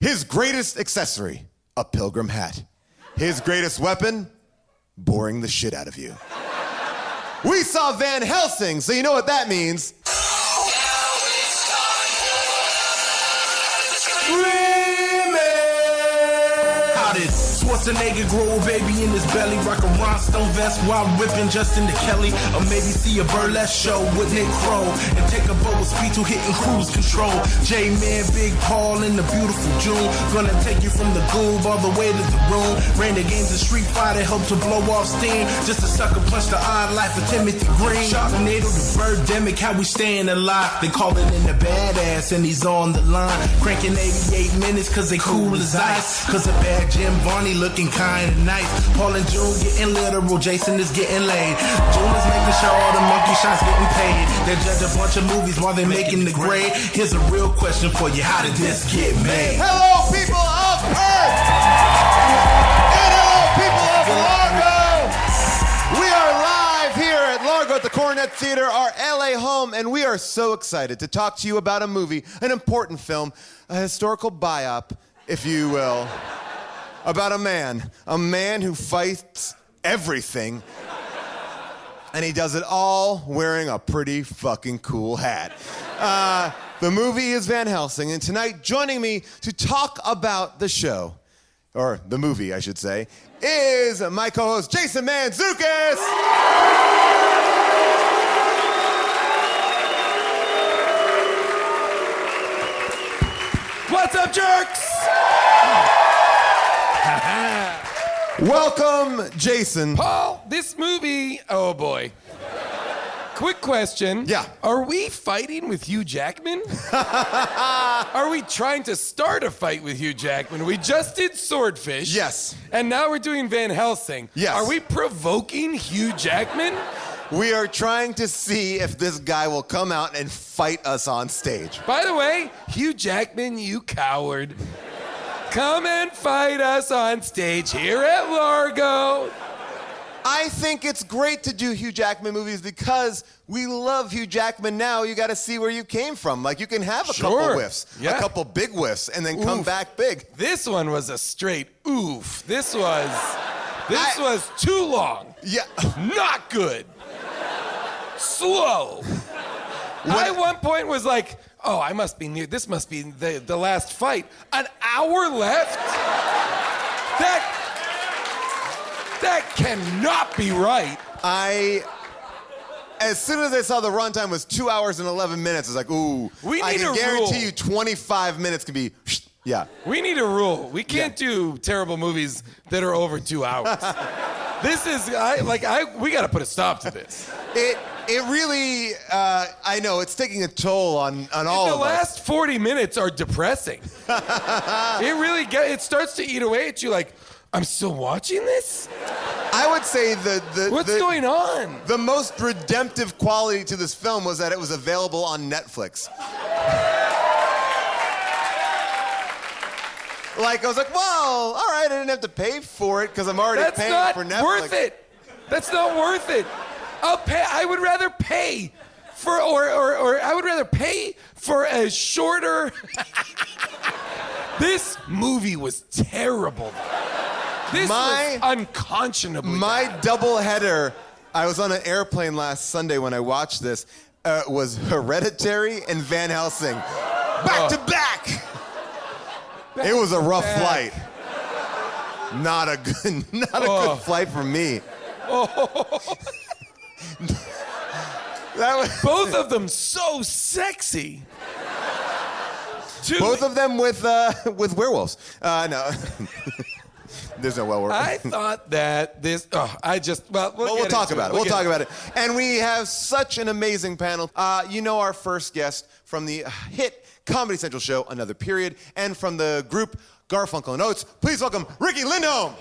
His greatest accessory, a pilgrim hat. His greatest weapon, boring the shit out of you. We saw Van Helsing, so you know what that means. How did Schwarzenegger grow a baby in his belly? Rock a rhinestone vest while ripping Justin to Kelly. Or maybe see a burlesque show with Nick Crow and take a boat with speed to hitting cruise control. J-Man, Big Paul in the beautiful June. Gonna take you from the goob all the way to the room. Ran the games of Street Fighter, helped to blow off steam. Just a sucker punch the odd life of Timothy Green. Sharknado, the birdemic, how we staying alive. They calling in the badass and he's on the line. Cranking 88 minutes cause they cool as ice. Cause a bad Jim Varney looking kinda nice. Paul and June getting literal, Jason is getting laid. June is making sure all the monkey shots getting paid. They judge a bunch of movies while they're making the grade. Here's a real question for you, how did this get made? Hello, people of Earth! And hello, people of Largo! We are live here at Largo at the Coronet Theater, our LA home, and we are so excited to talk to you about a movie, an important film, a historical biop, if you will, about a man who fights everything, and he does it all wearing a pretty fucking cool hat. The movie is Van Helsing, and tonight joining me to talk about the show, or the movie, I should say, is my co-host Jason Mantzoukas. What's up, jerks? Welcome, Jason. Paul, this movie, oh boy. Quick question. Yeah. Are we fighting with Hugh Jackman? Are we trying to start a fight with Hugh Jackman? We just did Swordfish. Yes. And now we're doing Van Helsing. Yes. Are we provoking Hugh Jackman? We are trying to see if this guy will come out and fight us on stage. By the way, Hugh Jackman, you coward. Come and fight us on stage here at Largo. I think it's great to do Hugh Jackman movies because we love Hugh Jackman now. You got to see where you came from. Like, you can have a couple whiffs, yeah. a couple big whiffs, and then come back big. This one was a straight oof. This was too long. Yeah. Not good. Slow. I at one point was like, oh, I must be near. This must be the last fight. An hour left? That cannot be right. As soon as I saw the runtime was 2 hours and 11 minutes, I was like, ooh. I can guarantee you 25 minutes can be, yeah. We need a rule. We can't do terrible movies that are over 2 hours. This is, we got to put a stop to this. It really, I know, it's taking a toll on all of us. The last 40 minutes are depressing. It starts to eat away at you like, I'm still watching this? I would say What's going on? The most redemptive quality to this film was that it was available on Netflix. Like, I was like, well, all right, I didn't have to pay for it because I'm already paying for Netflix. That's not worth it. That's not worth it. I would rather pay for, or I would rather pay for a shorter. This movie was terrible. This was unconscionably bad. Double header, I was on an airplane last Sunday when I watched this, was Hereditary and Van Helsing. Back to back! It was a rough flight. Not a good flight for me. Both of them so sexy. Both of them with werewolves. No. There's no werewolf. I thought that this. We'll talk about it. We'll talk about it. And we have such an amazing panel. You know our first guest from the hit Comedy Central show, Another Period, and from the group Garfunkel and Oates. Please welcome Riki Lindhome.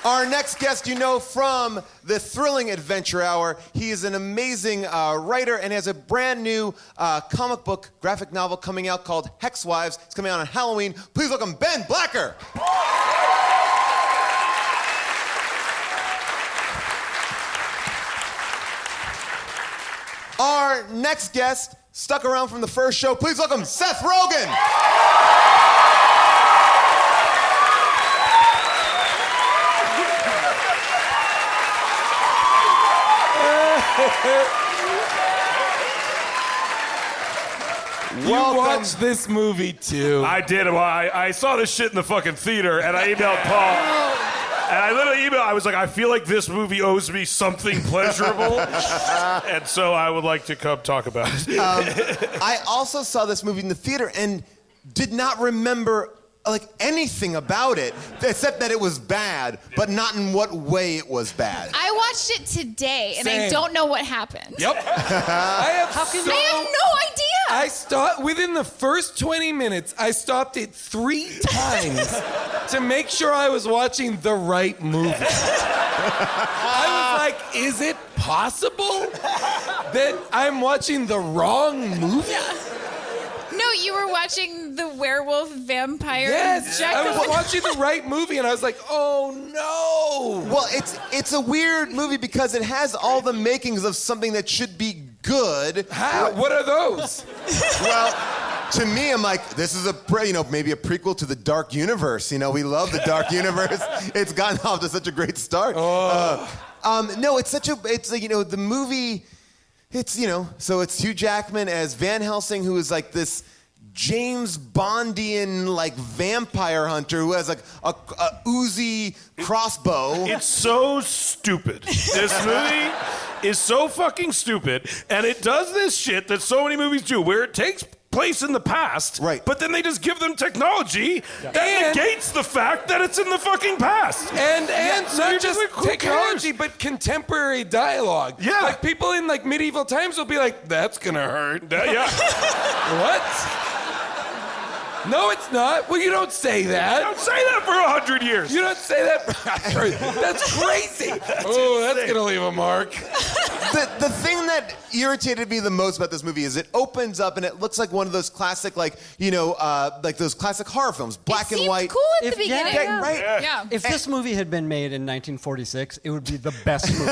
Our next guest you know from the Thrilling Adventure Hour. He is an amazing writer and has a brand new comic book graphic novel coming out called Hex Wives. It's coming out on Halloween. Please welcome Ben Blacker. our next guest, stuck around from the first show. Please welcome Seth Rogen. You watched this movie too. I did. Well, I saw this shit in the fucking theater, and I emailed Paul. And I literally emailed, I was like, I feel like this movie owes me something pleasurable. And so I would like to come talk about it. I also saw this movie in the theater and did not remember anything about it, except that it was bad, but not in what way it was bad. I watched it today, and Same. I don't know what happened. Yep. I have no idea. Within the first 20 minutes, I stopped it 3 times to make sure I was watching the right movie. I was like, is it possible that I'm watching the wrong movie? No, you were watching the werewolf vampire. Yes, I was watching the right movie, and I was like, oh no. Well, it's a weird movie because it has all the makings of something that should be good. How? What are those? Well, to me, I'm like, this is maybe a prequel to the Dark Universe. We love the Dark Universe. It's gotten off to such a great start. No, the movie. So it's Hugh Jackman as Van Helsing, who is like this James Bondian vampire hunter who has a Uzi crossbow. It's so stupid. This movie is so fucking stupid, and it does this shit that so many movies do, where it takes place in the past, right? But then they just give them technology that negates the fact that it's in the fucking past. And not just technology, but contemporary dialogue. Yeah. Like people in medieval times will be like, that's gonna hurt. Yeah. What? No, it's not. Well, you don't say that. Don't say that for 100 years. You don't say that. That's crazy. That's gonna leave a mark. The thing that irritated me the most about this movie is it opens up and it looks like one of those classic, those classic horror films, black and white. Cool at the beginning. Yeah, right? Yeah. If this movie had been made in 1946, it would be the best movie.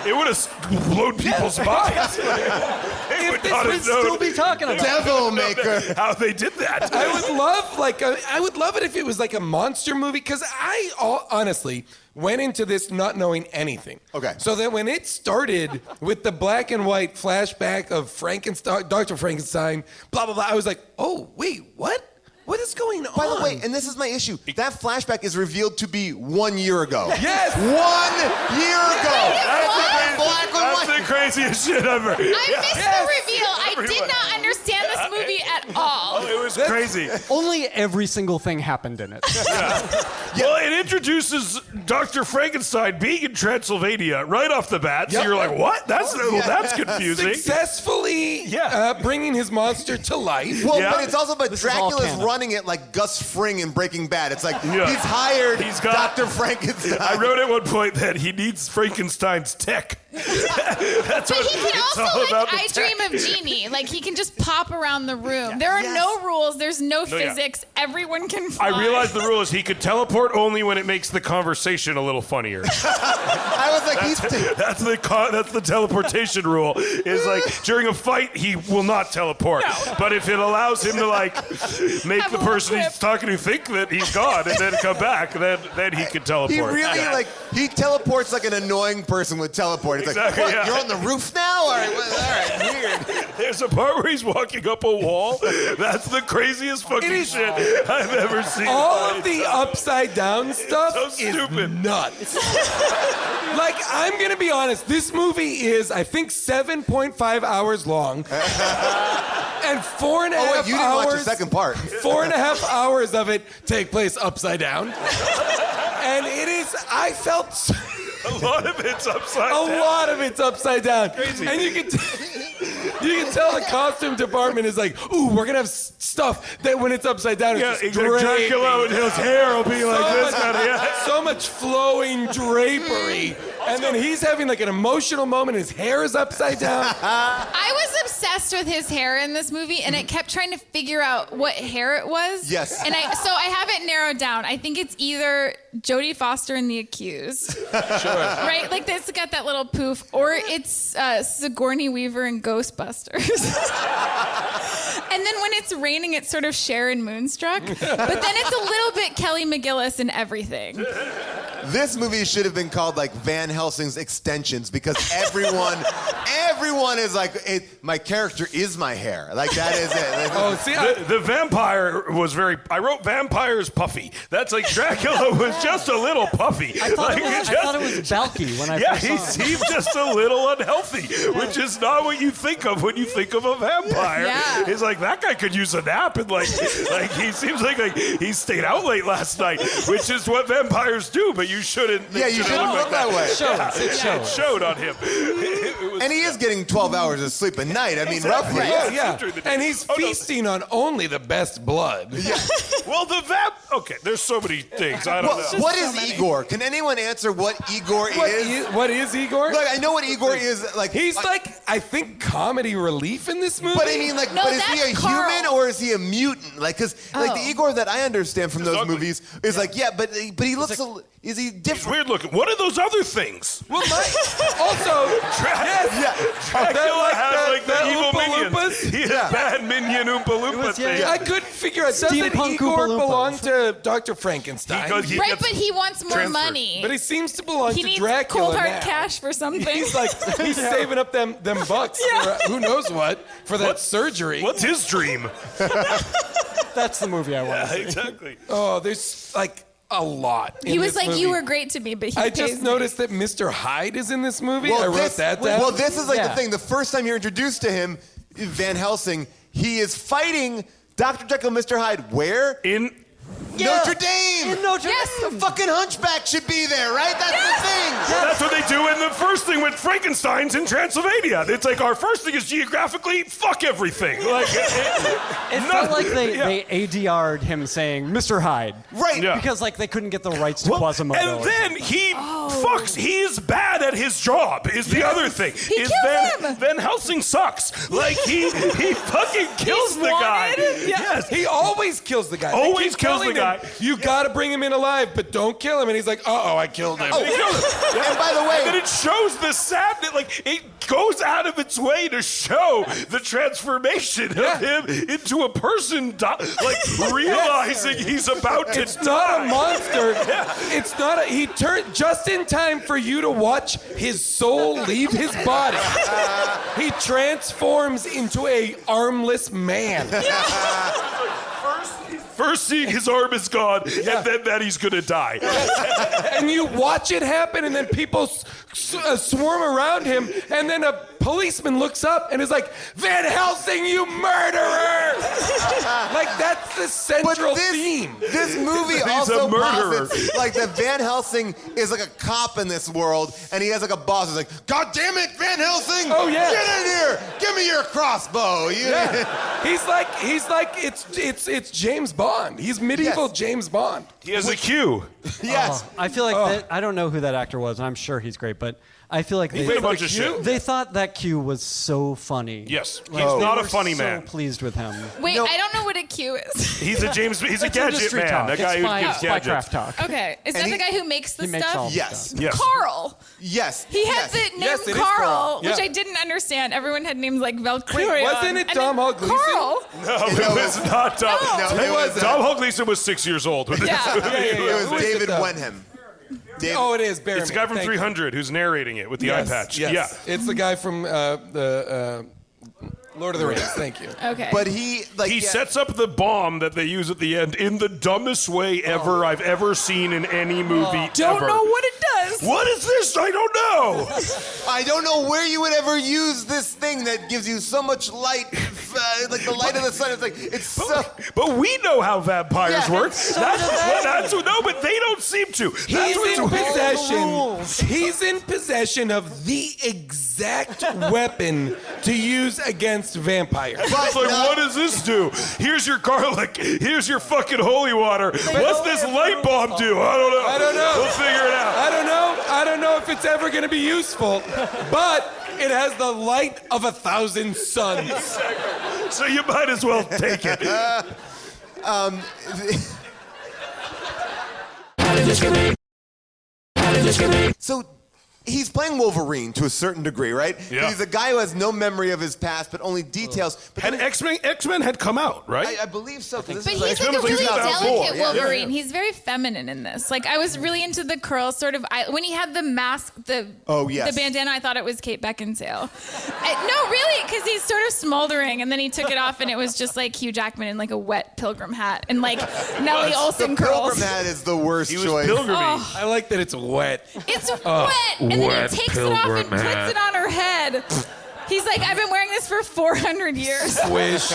It would have blown people's minds. We'd still be talking about it. Devil Maker. How they did that. I would love it if it was like a monster movie, because I honestly went into this not knowing anything. Okay. So that when it started with the black and white flashback of Frankenstein, Dr. Frankenstein, blah, blah, blah, I was like, oh, wait, what? What is going on? By the way, and this is my issue, that flashback is revealed to be 1 year ago. Yes! 1 year ago! That's the craziest shit ever. I missed the reveal. I did not understand this movie at all. It was crazy. Only every single thing happened in it. Well, it introduces Dr. Frankenstein being in Transylvania right off the bat, so you're like, what? That's confusing. Successfully bringing his monster to life. Well, Yeah. but it's also, but This is all Dracula's canon. running it like Gus Fring in Breaking Bad. It's like, he's hired Dr. Frankenstein. I wrote at one point that he needs Frankenstein's tech. That's But what he can it's all also, about, the I tech. Dream of Jeannie. He can just pop around the room. There are no rules. There's no yeah. physics. Everyone can fly. I realized the rule is he could teleport only when it makes the conversation a little funnier. I was like, That's the teleportation rule. Is during a fight he will not teleport, but if it allows him to make Have the a person little he's talking to think that he's gone and then come back, then he can teleport. he really, he teleports like an annoying person would teleport. It's Exactly, like, what, yeah. you're on the roof now? All right, weird. There's a part where he's walking up a wall. That's the craziest fucking shit I've ever seen. All of the upside down stuff so stupid. is nuts. I'm gonna be honest. This movie is, I think, 7.5 hours long, and 4.5 Oh, wait, you didn't hours. watch the second part. 4.5 hours of it take place upside down, and it is. I felt. A lot of it's upside A down. lot of it's upside down. Crazy. And you can tell the costume department is like, ooh, we're gonna have stuff that when it's upside down, Yeah, it's just exactly. draping. Dracula and his hair will be like this. So much flowing drapery And then he's having like an emotional moment. His hair is upside down. I was obsessed with his hair in this movie, and it kept trying to figure out what hair it was. Yes. And so I have it narrowed down. I think it's either Jodie Foster in The Accused. Sure. Right? Like this got that little poof. Or it's Sigourney Weaver in Ghostbusters. And then when it's raining, it's sort of Cher in Moonstruck. But then it's a little bit Kelly McGillis in Everything. This movie should have been called like Van Helsing's Extensions because everyone is like, my character is my hair. Like that is it. Oh, see, The vampire was I wrote vampires puffy. That's like Dracula was just a little puffy. I thought it was Balky when I first saw he him. seemed just a little unhealthy, which is not what you think of when you think of a vampire. Yeah. It's like, that guy could use a nap, and like he seems like he stayed out late last night, which is what vampires do, but you shouldn't. Yeah, you shouldn't look that way. It showed on him. And he is getting 12 hours of sleep a night. I mean, roughly. oh, yeah. And he's feasting on only the best blood. Yeah. Well, okay, there's so many things. I don't know. What is Igor? Can anyone answer what Igor is? What is Igor? Like, I know what Igor is. Like He's like, I think, comedy relief in this movie. But I mean, like, No, but is he a that's Carl. human or is he a mutant? Like, because like the Igor that I understand from those ugly. movies is like, yeah, but he looks. Is he He's different? weird looking. What are those other things? Well, also, yes, Dracula has like the that evil Oompa minions. Loompas? He has bad minion Oompa Loompa thing. I couldn't figure out. Doesn't Steampunk Igor Oompa Loompas. belong to Dr. Frankenstein? Because he Right, gets but he wants more transferred. money. But he seems to belong He to needs Dracula cold hard now. cash for something. He's like, he's saving up them bucks for who knows what, for that surgery. What's his dream? That's the movie I want to see. Exactly. Oh, there's like a lot. He was like, you were great to me, but he I pays just me. noticed that Mr. Hyde is in this movie. I wrote that down. Well, this is like Yeah. the thing. The first time you're introduced to him, Van Helsing, he is fighting Dr. Jekyll and Mr. Hyde. Where? In Notre Dame. In Notre Yes. Dame. The fucking hunchback should be there, right? That's the thing. That's what they do in the first thing with Frankenstein's in Transylvania. It's like our first thing is geographically, fuck everything. Like It felt like they ADR'd him saying Mr. Hyde. Right. Yeah. Because like they couldn't get the rights to Quasimodo. and then he fucks. He is bad at his job. Is the other thing. He is kills him. Van Helsing sucks. Like he fucking kills He's the guy. wanted. Yeah. Yes. He always kills the guy. They Always keep kills telling the guy. him, you gotta bring him in alive, but don't kill him. And he's like, I killed him. Oh, and by the way, And it shows the sadness, like it goes out of its way to show the transformation of him into a person, like realizing he's about to It's die. not a monster. It's not he turned just in time for you to watch his soul leave his body. He transforms into a armless man. First seeing his arm is gone, and then that he's gonna die. And you watch it happen, and then people swarm around him, and then a policeman looks up and is like, Van Helsing, you murderer! Like, that's the central theme. This movie He's also a murderer. posits like that Van Helsing is like a cop in this world, and he has like a boss who's like, God damn it, Van Helsing! Oh, yeah. Get in here! Give me your crossbow! He's like it's James Bond. He's medieval Yes. James Bond. He has a cue. Yes. I feel like I don't know who that actor was, and I'm sure he's great, but I feel like He did a bunch of shit. they thought that Q was so funny. Yes, he's They not a were funny so man. pleased with him. Wait, I don't know what a Q is. He's a He's a It's gadget industry man. talk. The guy it's who spy, gives spy gadgets. craft talk. Okay, is And that he- the guy who makes the He makes stuff? all the Yes. stuff. Yes. Carl. Yes. He had yes. the name Yes, it is Carl, Carl. which Yeah. I didn't understand. Everyone had names like Valkyrie. Wait, wasn't it Dom Hall Gleason? Carl. No, it was not Tom. No, it was Tom Hall Gleason was 6 years old. When this Yeah. movie Yeah. It Who was is it, David though? Wenham. David. Oh, it is Barry. It's the guy from 300 who's narrating it with the eye patch. Yes. Yeah. It's the guy from the Lord of the Rings. Thank you. Okay. But he like He sets up the bomb that they use at the end in the dumbest way ever I've ever seen in any movie don't ever. know what it does. What is this? I don't know. I don't know where you would ever use this thing that gives you so much light like the light of the sun. It's like it's so. But we know how vampires work. No, but they don't seem to. He's in possession of the exact weapon to use against vampires. It's like, what does this do? Here's your garlic. Here's your fucking holy water. What's this light bulb do? I don't know. We'll figure it out. I don't know if it's ever going to be useful, but it has the light of 1,000 suns. So you might as well take it. So he's playing Wolverine to a certain degree, right? Yeah. He's a guy who has no memory of his past, but only details. But And X-Men had come out, right? I believe so. But he's like a really 2004. delicate Wolverine. He's very feminine in this. Like I was really into the curl sort of. When he had the mask, the bandana, I thought it was Kate Beckinsale. No, really, because he's sort of smoldering, and then he took it off, and it was just like Hugh Jackman in like a wet pilgrim hat and like Nellie Olsen the curls. pilgrim hat is the worst He was choice. pilgriming. I like that it's wet. It's wet, and then he takes it off and puts it on her head. He's like, I've been wearing this for 400 years. Wish.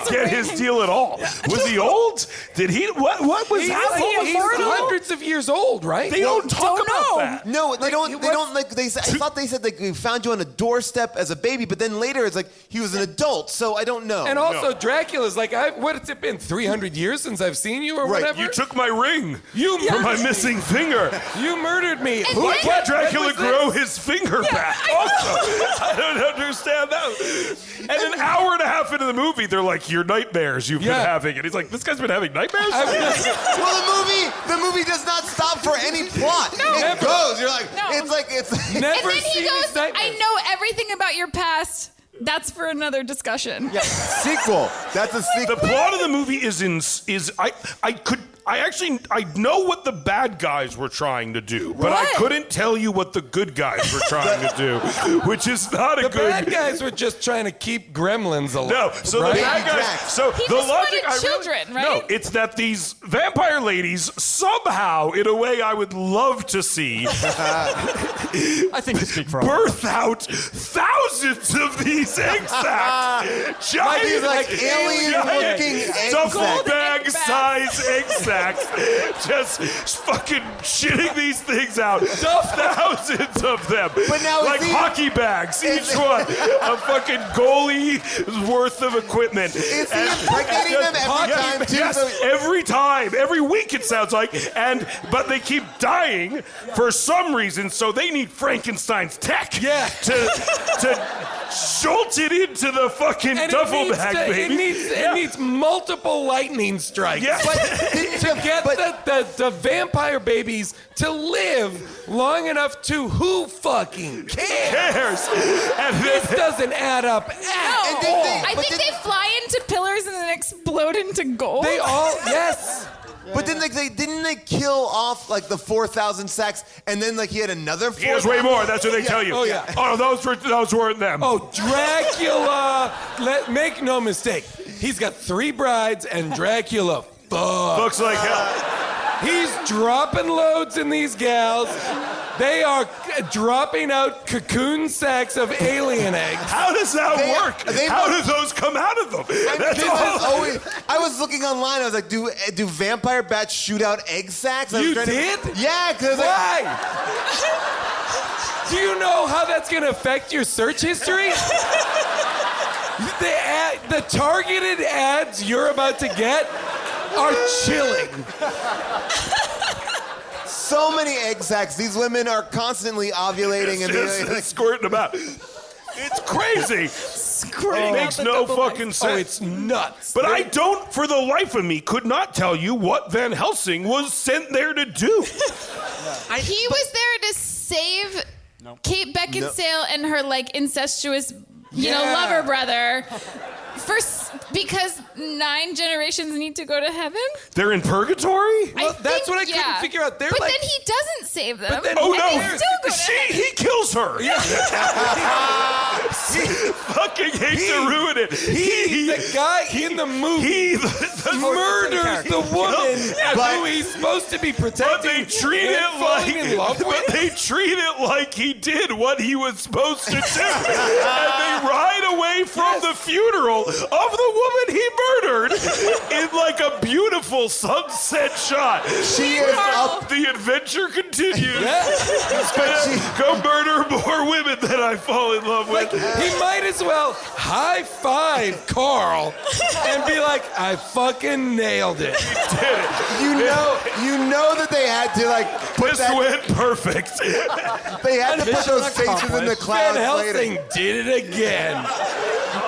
Get his deal at all. Was he old? Did he? What was happening? He's hundreds of years old, right? They don't talk about that. No, they don't. They don't like. I thought they said like we found you on a doorstep as a baby, but then later it's like he was an adult. So I don't know. And also, Dracula's like, what's it been, 300 years since I've seen you or Right, whatever? You took my ring. You For my murdered me. missing finger. You murdered me. And Why then- can't Dracula What was grow this? his finger back? I know. Also, I don't understand that. And an hour and a half into the movie, they're like, "Your nightmares you've been having," and he's like, "This guy's been having nightmares." Well, the movie does not stop for any plot. It goes. You're like, No. it's like And Never then he seen goes, his nightmares. I know everything about your past. That's for another discussion. sequel. That's a sequel. The plot of the movie is I know what the bad guys were trying to do, but I What? couldn't tell you what the good guys were trying to do, which is not a The good. bad guys were just trying to keep gremlins alive. No, so right? the bad Baby guys. Jack. So He the just logic. wanted children, right? No, it's that these vampire ladies somehow, in a way I would love to see, I think you speak for all. birth out thousands of these egg sacs. Giant, these, like, alien-looking egg duffel sacs. bag size egg sacs, just fucking shitting these things out. Thousands of them. But now is like he- hockey bags, each one a fucking goalie worth of equipment. Is he impregnating them every time too? Yes, So- every time, every week it sounds like, but they keep dying for some reason, so they need Frankenstein's tech to jolt it into the fucking And duffel it needs bag, to- baby. It needs multiple lightning strikes. Yeah. to get the vampire babies to live long enough to who fucking cares? And This then, doesn't add up at And did all. they- I But think did- they fly into pillars and then explode into gold. They all, yes. But then didn't they kill off like the 4,000 sacks, and then like he had another 4,000? he has way more. That's what they tell you. Oh, yeah. Oh, those weren't them. Oh, Dracula. Make no mistake. He's got 3 brides and Dracula. Fuck. Looks like hell. He's dropping loads in these gals. They are dropping out cocoon sacks of alien eggs. How does that work? How do must- those come out of them? That's This all. is always, I was looking online. I was like, do vampire bats shoot out egg sacs? I was You trying to- did? Yeah, because Why? Do you know how that's going to affect your search history? The targeted ads you're about to get are chilling. so many egg sacs. These women are constantly ovulating and Just squirting about. It's crazy. It makes no fucking sense. Oh, it's nuts. But I don't, for the life of me, could not tell you what Van Helsing was sent there to do. He was there to save Kate Beckinsale and her like incestuous, lover brother, because 9 generations need to go to heaven. They're in purgatory? Well, that's what I couldn't figure out. They're but like- then he doesn't save them. But then- Oh and no! they still go to heaven. He kills her. Yeah. Fuck fucking hate to ruin it. The guy in the movie murders the woman who he's supposed to be protecting. But they treat it like he did what he was supposed to do. And they ride away from the funeral of the woman he murdered in like a beautiful sunset shot. She is up. The adventure continues. But Go murder more women than I fall in love with. He might as well high five Carl and be like, I fucking nailed it. Did it. you know that they had to like put This that. went perfect. They had to put Mission those faces in the accomplished. clouds Van Helsing later. did it again.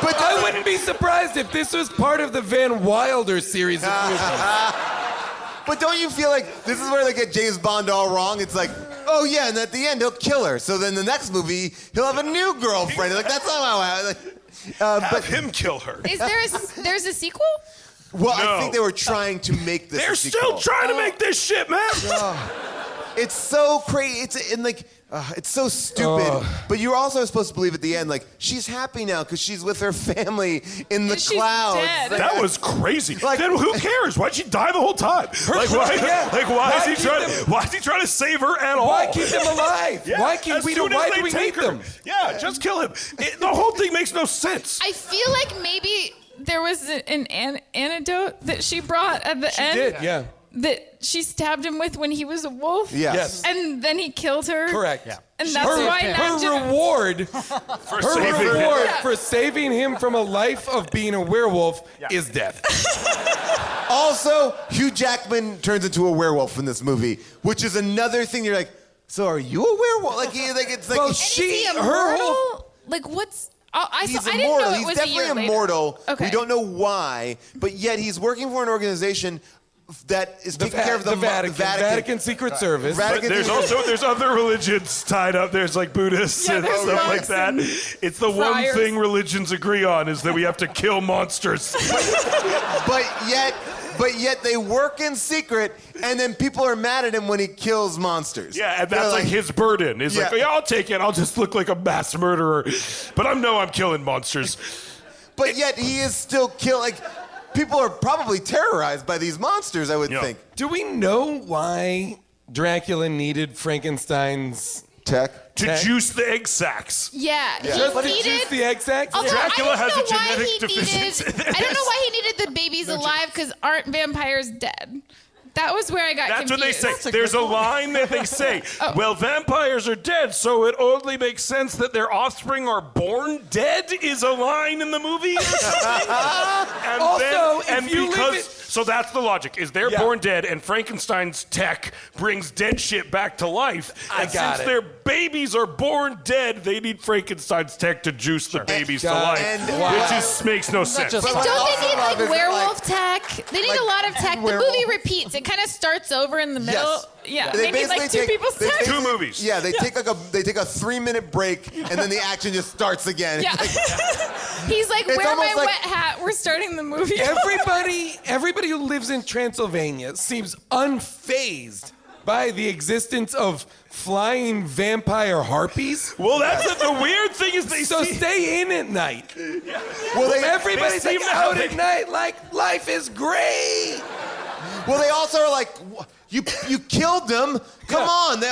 But I wouldn't be surprised if this was part of the Van Wilder series of movies. But don't you feel like this is where they get James Bond all wrong? It's like, oh yeah, and at the end he'll kill her. So then the next movie he'll have a new girlfriend. Like that's not how. Have him kill her. Is there's a sequel? Well, No. I think they were trying to make this. They're a sequel. still trying to make this shit, man. It's so crazy. It's so stupid. But you're also supposed to believe at the end, like she's happy now because she's with her family in the She's clouds. dead. Like, That was crazy. Like- then who cares? Why'd she die the whole time? Why is he trying to save her at all? Why keep them alive? Yeah, Why as do we soon as they need take her. them? Yeah, just kill him. The whole thing makes no sense. I feel like maybe there was an antidote that she brought at the end. Did, yeah. That she stabbed him with when he was a wolf. Yes. And then he killed her. Correct. Yeah. And that's why Her reward for saving him from a life of being a werewolf is death. Also, Hugh Jackman turns into a werewolf in this movie, which is another thing. You're like, so are you a werewolf? It's like Well, Is he immortal? Like what's? I he's didn't immortal. know it He's was a year definitely later. immortal. Okay. We don't know why, but yet he's working for an organization that is taking care of the Vatican Secret Service. But there's other religions tied up. There's like Buddhists Yeah, and there's stuff like monks that. and It's the one friars. thing religions agree on is that we have to kill monsters. But yet they work in secret, and then people are mad at him when he kills monsters. Yeah, and They're that's like his burden. Is like, Yeah. yeah, I'll take it. I'll just look like a mass murderer. But I'm killing monsters. But yet he is still killing. Like, people are probably terrorized by these monsters, I would Yeah. think. Do we know why Dracula needed Frankenstein's Tech. To juice the egg sacs. Yeah. just to He juice needed. the egg sacs? Although Dracula I has a don't know why genetic he deficiency. I don't know why he needed the babies alive because aren't vampires dead? That was where I got That's what they confused. say. There's a line that they say. Well, vampires are dead, so it only makes sense that their offspring are born dead is a line in the movie or something. And Also, then, if you leave it- so that's the logic, is they're Yeah. born dead and Frankenstein's tech brings dead shit back to life. And got since it. their babies are born dead, they need Frankenstein's tech to juice the babies to Got life. it. Wow. Which just makes no sense. just- Don't I they also need love like is, werewolf tech? They need like, a lot of tech. The werewolf- movie repeats. It kind of starts over in the middle. Yes. Yeah, They they need like basically two people's they tech. take- Two movies. Yeah, they take a 3-minute break, and then the action just starts again. Yeah. It's like, He's like, It's wear my almost like- wet hat. We're starting the movie. Everybody who lives in Transylvania seems unfazed by the existence of flying vampire harpies. Well, that's the weird thing is they So see... stay in at night. well, Everybody's they like seem to out have- at night like life is great. they also are like, you killed them. Come Yeah. on, they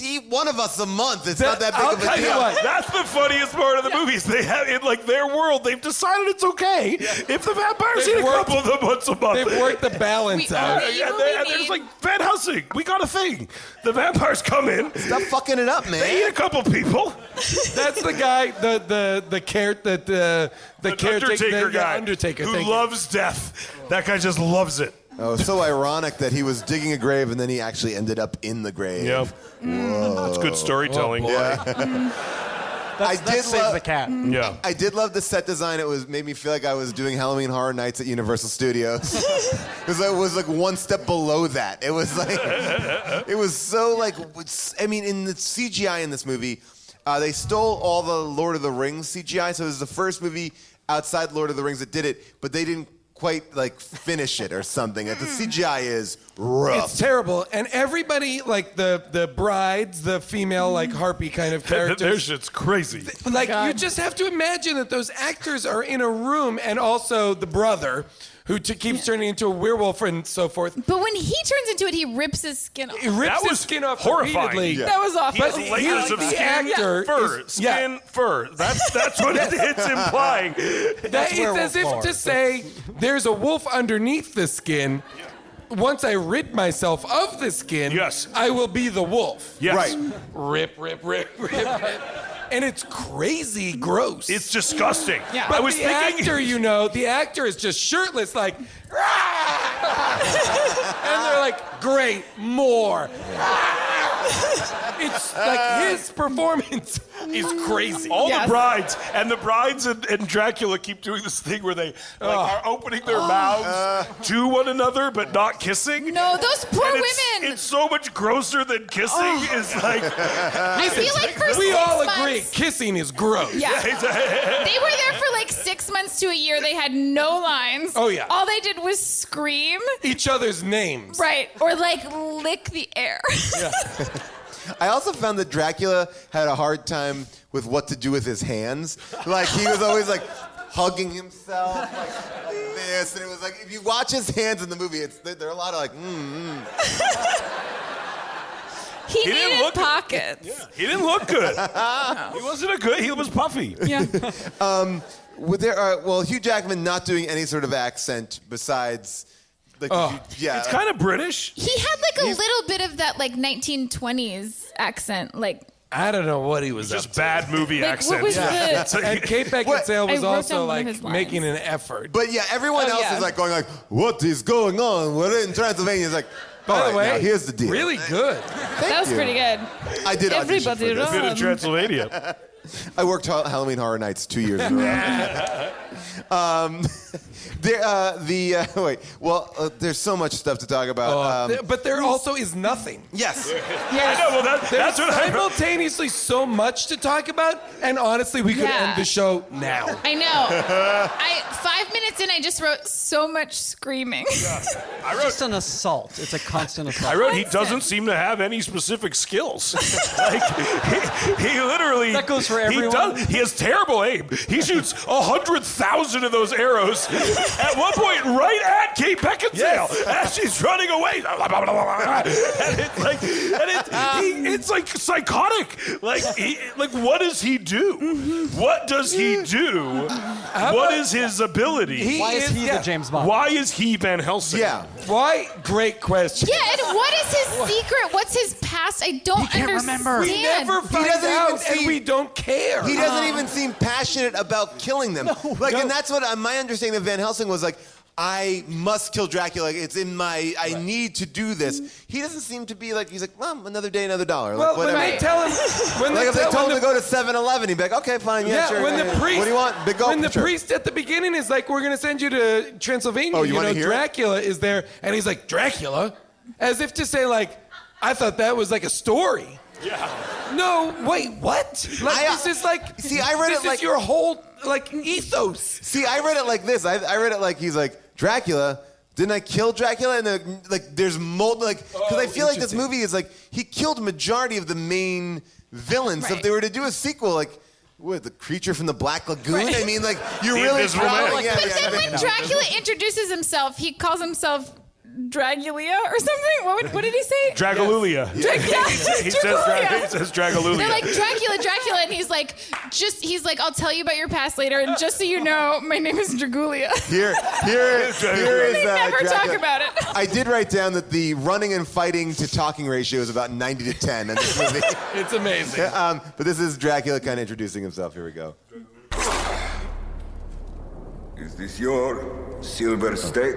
eat one of us a month. It's not that big I'll of a tell you deal. what. That's the funniest part of the movies. They have in like their world. They've decided it's okay if the vampires They've eat a worked- couple of them once a month. They've worked the balance out. We- And there's need- like Van Helsing. We got a thing. The vampires come in. Stop fucking it up, man. They eat a couple people. That's the guy, the caretaker Undertaker guy Undertaker, who thank you. loves death. That guy just loves it. Oh, so ironic that he was digging a grave and then he actually ended up in the grave. Yep. That's good storytelling. Oh, boy. I That did saves love the cat. Yeah. I did love the set design. It made me feel like I was doing Halloween Horror Nights at Universal Studios. Because it was like one step below that. It was like, it was so like, I mean, in the CGI in this movie, they stole all the Lord of the Rings CGI. So it was the first movie outside Lord of the Rings that did it, but they didn't quite like finish it or something. The CGI is rough. It's terrible. And everybody, like the brides, the female like harpy kind of Their characters. shit's crazy. Like you just have to imagine that those actors are in a room, and also the brother who keeps turning into a werewolf and so forth. But when he turns into it, he rips his skin off. He rips That his was skin off horrifying. repeatedly. Yeah. That was awful. He has But layers of the skin, actor fur, is- skin, fur. That's what it's implying. That it's as if to say there's a wolf underneath the skin. Once I rid myself of the skin, Yes. I will be the wolf. Yes. Right. Rip, rip, rip, rip, rip. And it's crazy gross. It's disgusting. Yeah. But I was the thinking. actor, the actor is just shirtless, like, and they're like, great, more. It's like his performance is crazy. All Yes. the brides and Dracula keep doing this thing where they are opening their mouths to one another but not kissing. No, those poor And women. It's so much grosser than kissing. Is like I feel like for We 6 all months, agree, kissing is gross. Yeah. They were there for like 6 months to a year. They had no lines. Oh, yeah. All they did was scream. Each other's names. Right. Or like lick the air. I also found that Dracula had a hard time with what to do with his hands. Like he was always like hugging himself like this, and it was like if you watch his hands in the movie, they're a lot of like. He didn't needed look- pockets. he didn't look good. He wasn't a good. He was puffy. Yeah. Hugh Jackman not doing any sort of accent besides. Like, yeah, It's kind of British. He had like a little bit of that like 1920s accent. Like I don't know what he was up Just to. bad movie Like, accent. what was the- It's like- And Kate Beckinsale I was wrote down also one of like his lines. making an effort. But yeah, everyone else yeah. is like going like, "What is going on? We're in Transylvania." It's like, By all the right, way, now, here's the deal. really good. that was you. pretty good. I did audition Everybody for this. Bit of Transylvania. I worked Halloween Horror Nights 2 years in a row. There's so much stuff to talk about. But there also is nothing. Yes. I know. Well, There's that's what I. simultaneously so much to talk about, and honestly, we could Yeah. end the show now. I know. 5 minutes in, I just wrote so much screaming. Just an assault. It's a constant assault. I wrote he doesn't seem to have any specific skills. Like he literally. That goes for He everyone. He has terrible aim. He shoots 100,000 of those arrows at one point right at Kate Beckinsale as she's running away. And it's like psychotic. Like what does he do? What does he do? What is his ability? Why is he the James Bond? Why is he Van Helsing? Yeah. Why? Great question. Yeah, and what is his secret? What's his past? I don't understand. We never find doesn't even out, seem- and we don't care. He doesn't even seem passionate about killing them. And that's what my understanding of Van Helsing was like. I must kill Dracula. It's in my. I need to do this. He doesn't seem to be like. He's like, Mom, another day, another dollar. Well, Like, when whatever. they tell him, when Like if they tell- told when him to go to 7-Eleven, he'd be like, okay, fine, yeah, sure. when the priest, What do you want? Big gulp? when the Sure. priest at the beginning is like, we're gonna send you to Transylvania. Oh, you wanna hear it? Dracula is there, and he's like, Dracula, as if to say like, I thought that was like a story. Yeah. No, wait, what? Like this is like. See, I read it this like- is your whole like ethos. See, I read it like this. I read it like he's like, Dracula, didn't I kill Dracula? And like, there's because I feel like this interesting. movie is like, he killed majority of the main villains. So if Right. they were to do a sequel, like, what, the creature from the Black Lagoon? Right. I mean, like, you're The really Invisible Man. throwing- yeah, But yeah, then yeah. when Dracula introduces himself, he calls himself Dragula or something. What did he say? Dragalulia. He Dracula. He says Dragalulia. They're like Dracula, and he's like, I'll tell you about your past later, and just so you know, my name is Dragulia. Here is They never Dracula. talk about it. I did write down that the running and fighting to talking ratio is about 90 to 10 in this movie. It's amazing. But this is Dracula kind of introducing himself. Here we go. Is this your silver steak?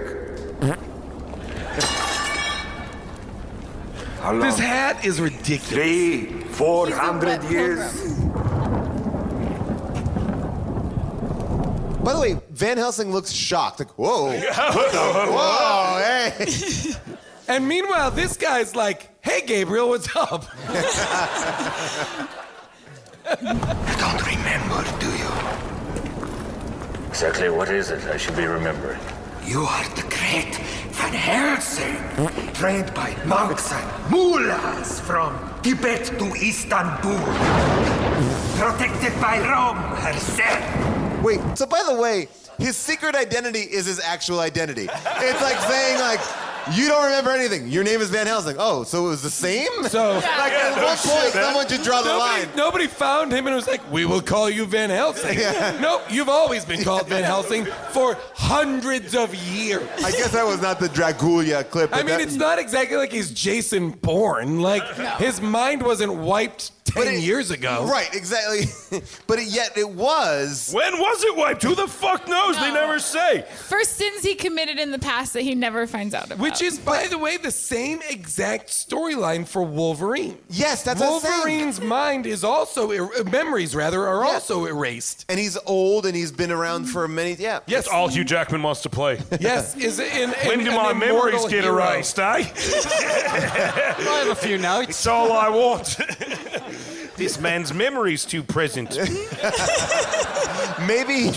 How long? This hat is ridiculous. 400 He's a years? wet By the way, Van Helsing looks shocked. Like, whoa. Whoa, hey. And meanwhile, this guy's like, "Hey, Gabriel, what's up?" You don't remember, do you? Exactly what is it I should be remembering? You are the great Van Helsing, trained by monks and mullahs from Tibet to Istanbul, protected by Rome herself. Wait, so by the way, his secret identity is his actual identity. It's like saying, like, you don't remember anything. Your name is Van Helsing. Oh, so it was the same? So, like, at one point, someone should draw the line. Nobody found him and was like, we will call you Van Helsing. Nope, you've always been called Van Helsing for hundreds of years. I guess that was not the Dracula clip. I mean, it's not exactly like he's Jason Bourne. Like, his mind wasn't wiped 10 years ago. Right, exactly. But yet it was. When was it wiped? Who the fuck knows? No. They never say. For sins he committed in the past that he never finds out about. Which is, by the way, the same exact storyline for Wolverine. Yes, that's what I'm saying. Wolverine's mind is also, memories rather, are also erased. And he's old and he's been around for many, Yes. That's all Hugh Jackman wants to play. Yes, is When do my memories get erased, eh? I have a few now. It's all I want. This man's memory's too present. Maybe.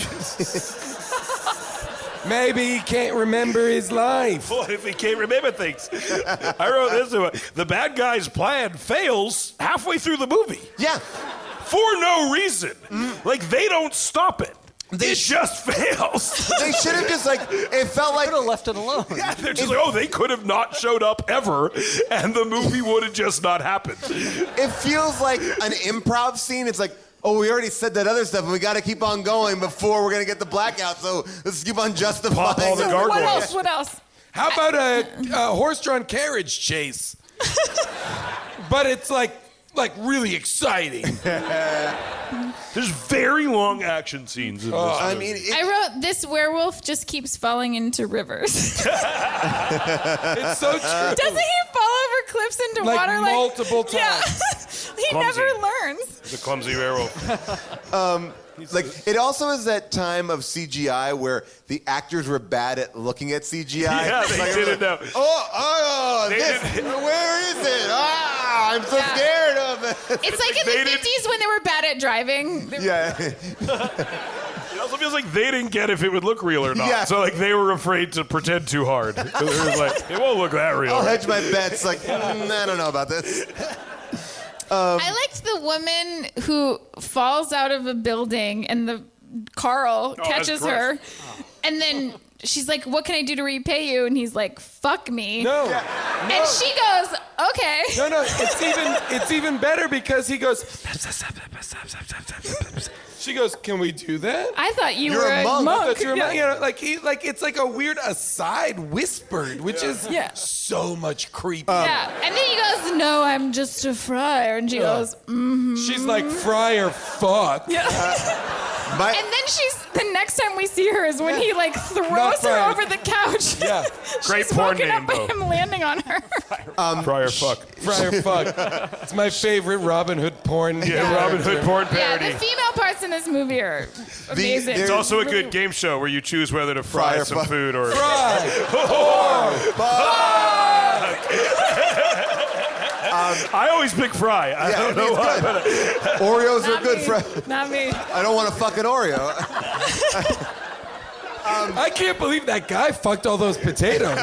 Maybe he can't remember his life. What if he can't remember things? I wrote this one. The bad guy's plan fails halfway through the movie. Yeah. For no reason. Like, they don't stop it. It just fails. They should have just, like, it felt like. Could have left it alone. Yeah, they're just like, oh, they could have not showed up ever, and the movie would have just not happened. It feels like an improv scene. It's like, oh, we already said that other stuff, and we got to keep on going before we're going to get the blackout, so let's keep on justifying. Pop all the it. gargoyles. What else? How about a horse-drawn carriage chase? But it's like really exciting. There's very long action scenes in this movie. I mean, I wrote, this werewolf just keeps falling into rivers. It's so true. Doesn't he fall over cliffs into Like water multiple times. Yeah. He Clumsy. never learns. The clumsy werewolf. like, it also is that time of CGI where the actors were bad at looking at CGI. Yeah, they Like, didn't know. Where is it? I'm so scared of it. It's like in the 50s when they were bad at driving. Yeah. It also feels like they didn't get if it would look real or not. Yeah. So, like, they were afraid to pretend too hard. They were like, it won't look that real. I'll hedge my bets. Like, I don't know about this. I liked the woman who falls out of a building and the Carl catches that's her. gross. And then she's like, what can I do to repay you? And he's like, fuck me. No. And she goes, okay. No, it's even better because he goes. She goes, can we do that? I thought you You're were a a monk. monk. I thought you were, you know, like it's like a weird aside whispered, which is so much creepy. Yeah. And then he goes, no, I'm just a friar. And she goes, She's like, friar, fuck. yeah. My, And then the next time we see her is when he like throws Not her friar. over the couch. Yeah. Great She's porn woken name, up by though. him landing on her. Friar fuck. Friar, fuck. It's my favorite Robin Hood porn. Yeah, Robin Hood porn Yeah, parody. the female parts in this movie are amazing. It's also a good game show where you choose whether to fry Friar some fuck. food or... Fry. I always pick fry. I don't know why. But Oreos are Not good me. for. Not me. I don't want a fucking Oreo. I can't believe that guy fucked all those potatoes.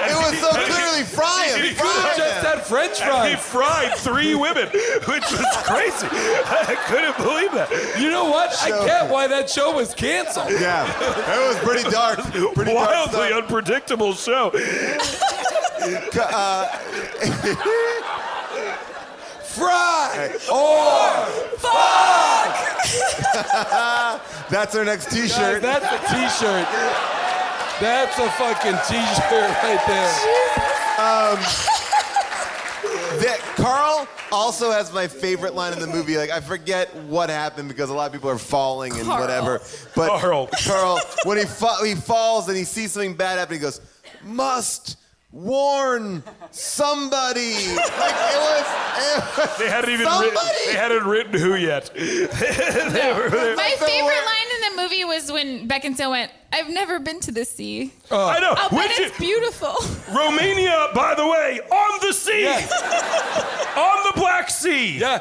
It was so clearly frying. He could have just had French and he fries. fried 3 women, which was crazy. I couldn't believe that. You know what? I get why that show was canceled. Yeah, it was pretty dark. Pretty Wildly dark unpredictable show. Fry or fuck. That's our next Guys, T-shirt. that's a T-shirt. That's a fucking T-shirt right there. That Carl also has my favorite line in the movie. Like, I forget what happened because a lot of people are falling and Carl. whatever. But Carl. when he falls and he sees something bad happen, he goes, "Must warn somebody." Like it was They hadn't even somebody. written who yet. My favorite line in the movie was when Beckinsale went, I've never been to the sea. I know. I'll bet Which it's beautiful. Romania, by the way, on the sea. Yes. On the Black Sea. Yeah.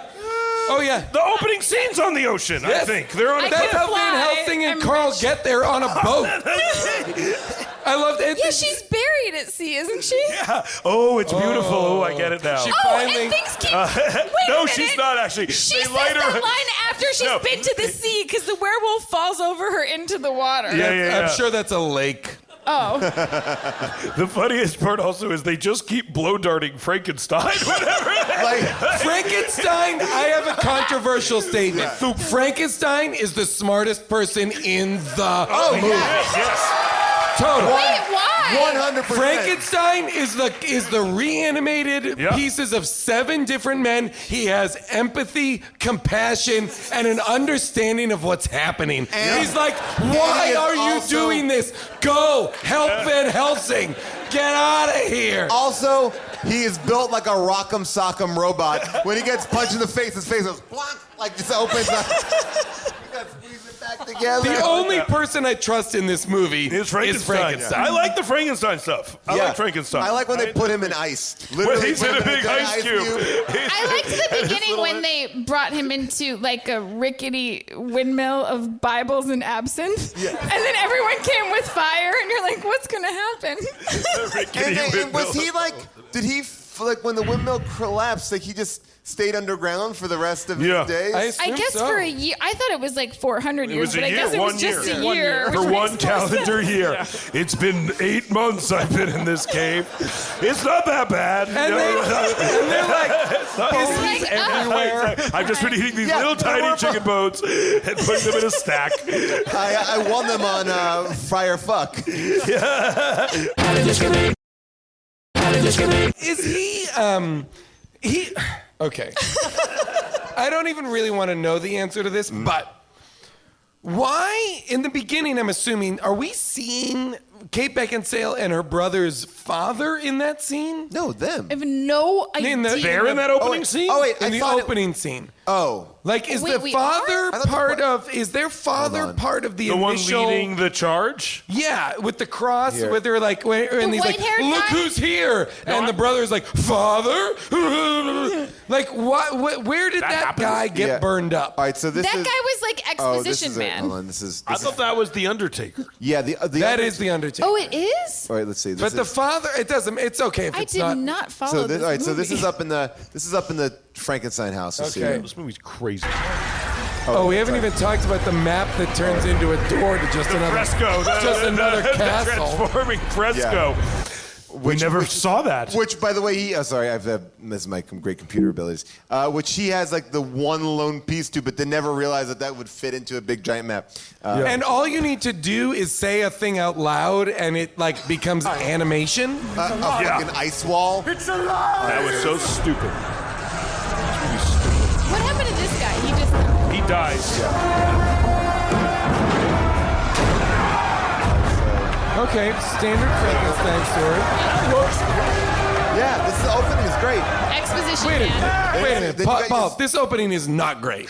Oh, yeah. The opening scene's on the ocean, I Yes. think. They're on a That's how fly. Van Helsing and I'm Carl rich. get there on a boat. I loved it. Yeah, she's buried at sea, isn't she? Oh, it's beautiful. Oh, I get it now. She Oh, finally. and things keep. Wait no, a minute. she's not actually. She They says light her. that line after she's No. been to the sea because the werewolf falls over her into the water. Yeah. I'm sure that's a lake. Oh, The funniest part also is they just keep blow darting Frankenstein. Whatever. Frankenstein, I have a controversial statement. Frankenstein is the smartest person in the movie. Yes. Total. wait, why? 100%. Frankenstein is the reanimated Yep. pieces of 7 different men. He has empathy, compassion, and an understanding of what's happening. And- He's like, and why he is are you also- doing this? Go help Van Helsing. Get out of here. Also, he is built like a rock'em sock'em robot. When he gets punched in the face, his face goes "Wonk," like just opens up. You gotta squeeze it back together. The only person I trust in this movie It's Frankenstein. I like the Frankenstein stuff. I like Frankenstein. I like when they put him in ice. When Literally he's put in a him big ice cube. I liked the beginning when they brought him into like a rickety windmill of Bibles and absinthe. And then everyone came with fire, and you're like, what's going to happen? And was he like? Did he like when the windmill collapsed? Like he just stayed underground for the rest of his days? I assume guess so. for a year. I thought it was like 400 years, was a but I year, guess it was 1 just year. a year. For which one makes more calendar sense. year. It's been 8 months I've been in this cave. It's not that bad. And they're like, Like, everywhere. I've just been eating these Yeah, little there tiny were chicken bones and putting them in a stack. I won them on Friar Fuck. Is he okay. I don't even really want to know the answer to this, but why in the beginning I'm assuming are we seeing Kate Beckinsale and her brother's father in that scene? No, them. I have no idea. They're in that opening scene? Oh wait, In I the thought opening scene. Oh. Like, is Wait, the we father are? I thought part the- of? Is their father Hold on. part of the The one initial? leading the charge? Yeah, with the cross, Here. where they're like, and he's like, white-haired "Look guy? who's here!" And the brother's like, "Father." Like, what? Where did that happens? guy get Yeah. burned up? All right, so this That is. guy was like Oh, this exposition is it. man. Hold on, this is. I thought that was The Undertaker. Yeah, the That is the Undertaker. Oh, it is? All right, let's see. This But the is, father, it doesn't. It's okay if I it's did not follow so this all right, so this movie. is up in the Frankenstein house. Let's see Okay. here. This movie's crazy. Oh, we haven't even talked about the map that turns into a door to just another Fresco. just another the castle. transforming fresco. We never saw that. Which, by the way, he. Sorry, this is my great computer abilities. Which he has like the one lone piece to, but they never realized that would fit into a big giant map. And all you need to do is say a thing out loud, and it like becomes animation. A fucking ice wall. That was so stupid. What happened to this guy? He dies. Okay, standard Frankenstein story. Yeah, this opening is great. Exposition Wait a man. minute. Wait a minute. Then you got Paul, your- this opening is not great.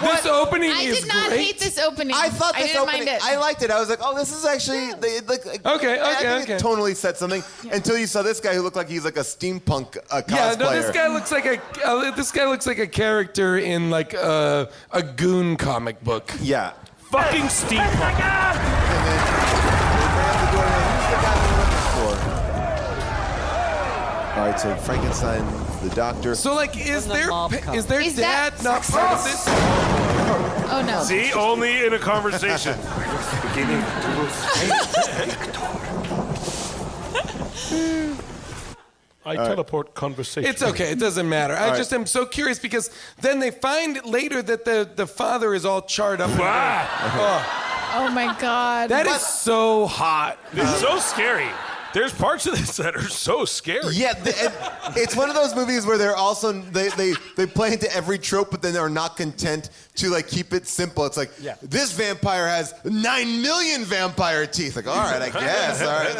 This opening I is did not great. hate this opening. I thought this didn't opening. mind it. I liked it. I was like, oh, this is actually. Okay, I think okay. it tonally said something until you saw this guy who looked like he's like a steampunk cosplayer. Yeah, no, this guy looks like a character in like a goon comic book. Yeah. Fucking steampunk. And then they ran the door in. Who's the guy we're looking for? All right, so Frankenstein, the doctor. So like, is the their mob comes. is their Is dad that- not part of this? Oh no. See, only in a conversation. Beginning to I teleport conversation. It's okay. It doesn't matter. I just am so curious because then they find later that the father is all charred up. Oh my god. That is so hot. This is so scary. There's parts of this that are so scary. Yeah, and it's one of those movies where they're also they play into every trope, but then are not content to like keep it simple. It's like this vampire has 9 million vampire teeth. Like, all right, I guess. All right,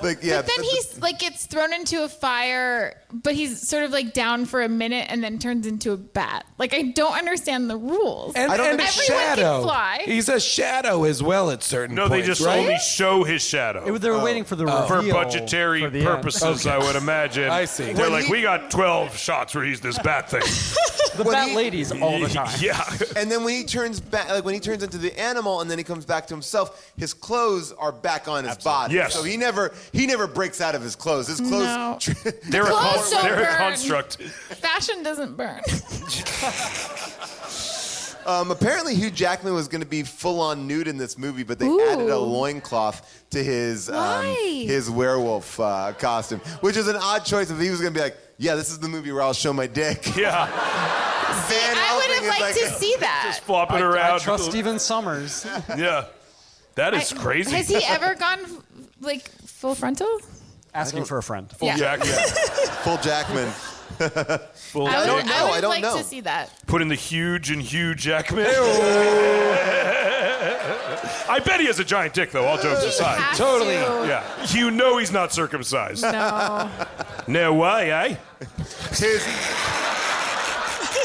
like yeah. But then he's like gets thrown into a fire, but he's sort of like down for a minute and then turns into a bat. Like I don't understand the rules. And, I don't and a think- Everyone can shadow. fly. He's a shadow as well at certain No, points. they just right? only show his shadow. They were waiting for the reveal. For budgetary for the end. purposes, I would imagine. I see. They're When like, he- we got 12 shots where he's this bat thing. The bat ladies all the time. Yeah. And then when he turns back, like when he turns into the animal, and then he comes back to himself, his clothes are back on his body. Yes. So he never breaks out of his clothes. His clothes. No. They're Clothes don't a burn. construct. Fashion doesn't burn. Apparently, Hugh Jackman was going to be full-on nude in this movie, but they added a loincloth to his werewolf costume, which is an odd choice. If he was going to be like, yeah, this is the movie where I'll show my dick. Yeah. I would have liked to see that. Just flopping around. I trust Steven Summers. Yeah. That is crazy. Has he ever gone like full frontal? Asking for a friend. Yeah. Jack, yeah. Full Jackman. Full I don't would, know. I would I don't like know. to see that. Put in the huge and Hugh Jackman. I bet he has a giant dick, though, all jokes aside. Has Totally. to. Yeah. You know he's not circumcised. No. No way, eh?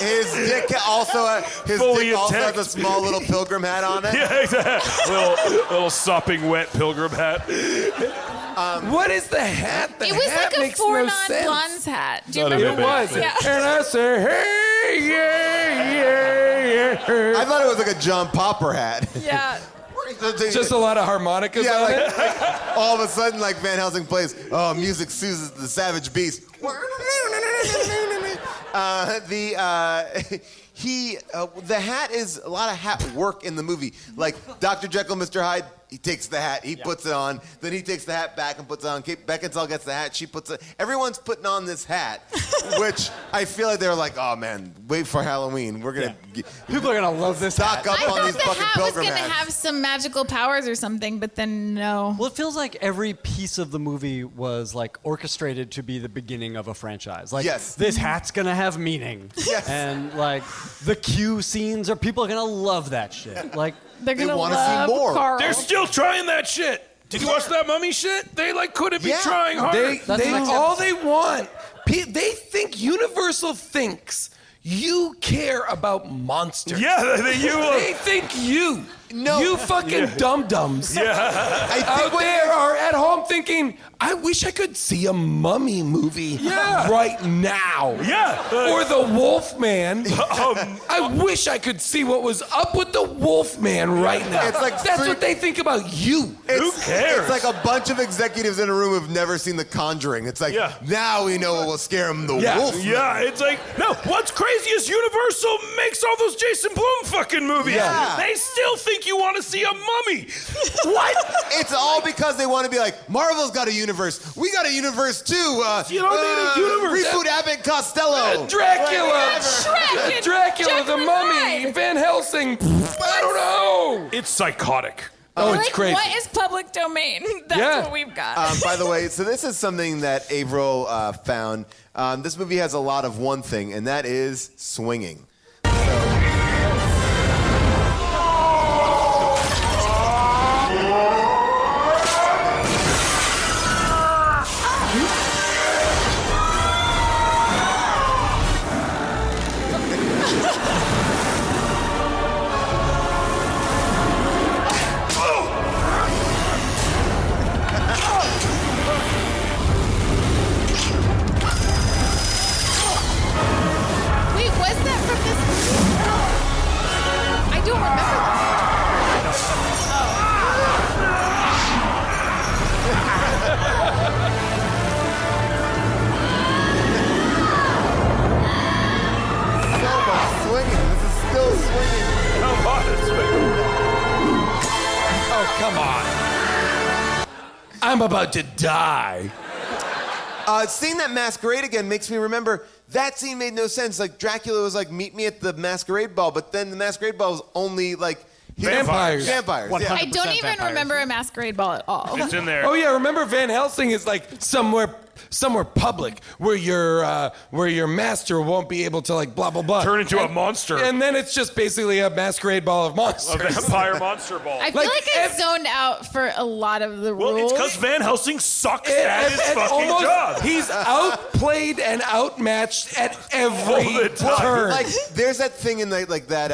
His dick also Fully has a intact. small little pilgrim hat on it. Yeah, exactly. little sopping wet pilgrim hat. What is the hat? The It was hat like a makes four no sense. non-blondes hat. Do you Not a remember? It was. Yeah. And I say, hey, yeah. I thought it was like a John Popper hat. Yeah. Just a lot of harmonicas Yeah, on like, it. all of a sudden, like Van Helsing plays, oh, music soothes the savage beast. The hat is a lot of hat work in the movie. Like Dr. Jekyll, Mr. Hyde, he takes the hat, he puts it on, then he takes the hat back and puts it on. Kate Beckinsale gets the hat, she puts it. Everyone's putting on this hat, which I feel like they're like, oh man, wait for Halloween. We're gonna People are gonna love this stock hat. up I on thought these the fucking hat was pilgrim going to hats. have some magical powers or something, but then no. Well, it feels like every piece of the movie was like orchestrated to be the beginning of a franchise. Like, Yes. this hat's gonna have meaning. Yes. And like the Q scenes are people are gonna love that shit. Like, They're going to wanna see love more. Carl. They're still trying that shit. Did you watch that mummy shit? They like couldn't be Yeah. trying harder. They That's the next all episode. they want. They think Universal thinks you care about monsters. Yeah, They think you. No. You fucking dum-dums I think out what there are at home thinking, I wish I could see a mummy movie right now. Yeah. Or the Wolfman. I wish I could see what was up with the Wolfman right now. It's like That's three- what they think about you. Who cares? It's like a bunch of executives in a room who've never seen The Conjuring. It's like, now we know what will scare them, the Yeah. wolf. Yeah, it's like, no, what's crazy is Universal makes all those Jason Blum fucking movies. Yeah. They still think you want to see a mummy. What? It's all because they want to be like, Marvel's got a universe. We got a universe too. You don't need a universe. Reboot Abbott and Costello. Dracula. Shrek and Dracula, Jekyll the and Mummy, Hyde. Van Helsing. I don't know. It's psychotic. Oh, like, it's crazy. what is public domain? That's Yeah. what we've got. By the way, so this is something that Averill found. This movie has a lot of one thing, and that is swinging. Wait, was that from this movie? I don't remember that. So much swinging. This is still swinging. Come on, it's Oh, come on. I'm about to die. Seeing that Masquerade again makes me remember that scene made no sense. Like Dracula was like, meet me at the Masquerade ball, but then the Masquerade ball was only like Vampires. Vampires. Yeah. I don't even remember a masquerade ball at all. It's in there. Oh yeah, remember Van Helsing is like somewhere public where your master won't be able to like blah blah blah Turn into a monster. and then it's just basically a masquerade ball of A monsters. vampire monster ball. I feel Like, like I zoned out for a lot of the Well, rules. it's because Van Helsing sucks at his And fucking almost- job. He's outplayed and outmatched at every All the time. turn. Like, there's that thing in like that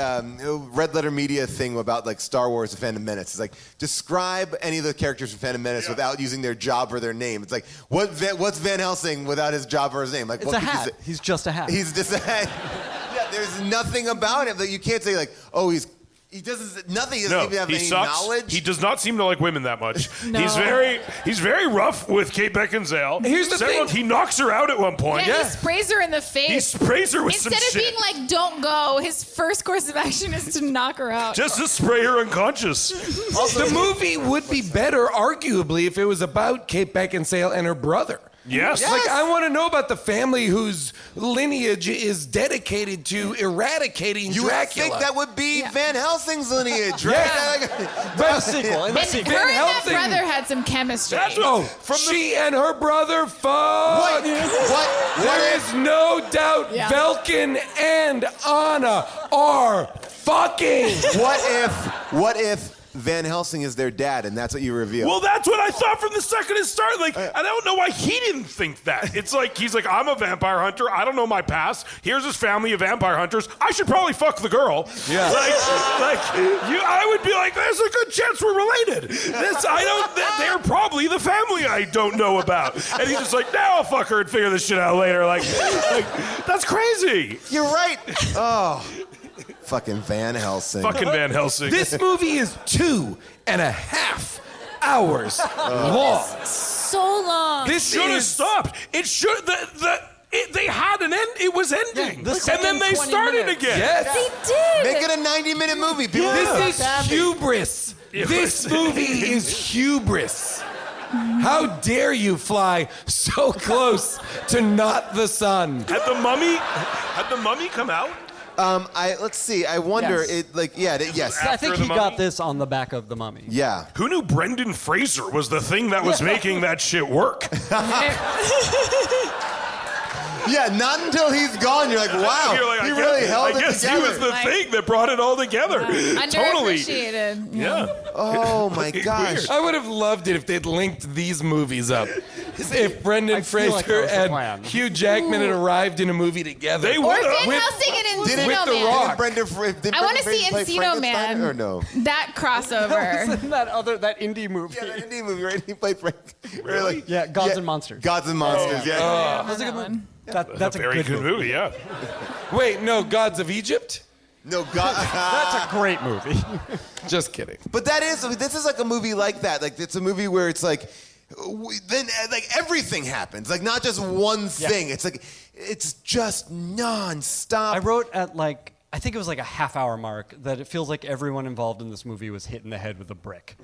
Red Letter Media thing about like Star Wars: The Phantom Menace. It's like describe any of the characters from Phantom Menace without using their job or their name. It's like what's Van Helsing without his job or his name? Like it's what a could you hat. say? He's just a hat. He's just a hat. Yeah, There's nothing about him that you can't say like, oh, he doesn't even have he any sucks. knowledge. He does not seem to like women that much. No. He's very rough with Kate Beckinsale. Here's the thing. He knocks her out at one point. Yeah, he sprays her in the face. He sprays her with Instead some of shit. being like, don't go, his first course of action is to knock her out. Just to spray her unconscious. The movie would be better, arguably, if it was about Kate Beckinsale and her brother. Yes. Like, I want to know about the family whose lineage is dedicated to eradicating You would Dracula. think that would be Van Helsing's lineage, right? Yeah. But the sequel. In the And sequel. her and that Helsing- brother had some chemistry. That's what, Oh, she and her brother fuck. What There if is no doubt Yeah. Velkin and Anna are fucking. what if Van Helsing is their dad and that's what you reveal? Well, that's what I thought from the second it started. Like, I don't know why he didn't think that. It's like, he's like, I'm a vampire hunter. I don't know my past. Here's his family of vampire hunters. I should probably fuck the girl. Yeah. I would be like, there's a good chance we're related. They're probably the family I don't know about. And he's just like, now I'll fuck her and figure this shit out later. Like that's crazy. You're right. Oh, fucking Van Helsing. Fucking Van Helsing. This movie is 2.5 hours long. So long. This should have is stopped. It should. They had an end. It was ending, this and then they 20 started minutes. again. Yes. They did. Make it a 90-minute movie. People This is hubris. This movie is hubris. How dare you fly so close to not the sun? Had the mummy come out? Let's see. I wonder. Yes. Yes. I think After he The got Mummy? this on the back of The Mummy. Yeah. Who knew Brendan Fraser was the thing that was making that shit work? Yeah. Not until he's gone. You're like, wow. You're like, he really held I it guess together. he was the thing that brought it all together. Totally. Underappreciated. Yeah. Oh my Fucking gosh. weird. I would have loved it if they'd linked these movies up. If Brendan I feel like that Fraser was the and plan. Hugh Jackman had arrived in a movie together. They Or would Van have. Helsing and Did it- Encino with The Man. Rock. Did I want to Brendan see Fraser play Encino Frankenstein Man. or no? That crossover. Wasn't that indie movie? Yeah, that indie movie, right? He played Frankenstein. Really? Yeah, Gods and Monsters. Gods and Monsters. Yeah. That's a good one. That's That's a very good movie. Yeah. Wait, no, Gods of Egypt? No, God. That's a great movie. Just kidding. But this is like a movie like that. Like it's a movie where it's like, then like everything happens. Like not just one thing. It's like, it's just nonstop. I wrote at I think it was like a half-hour mark that it feels like everyone involved in this movie was hit in the head with a brick.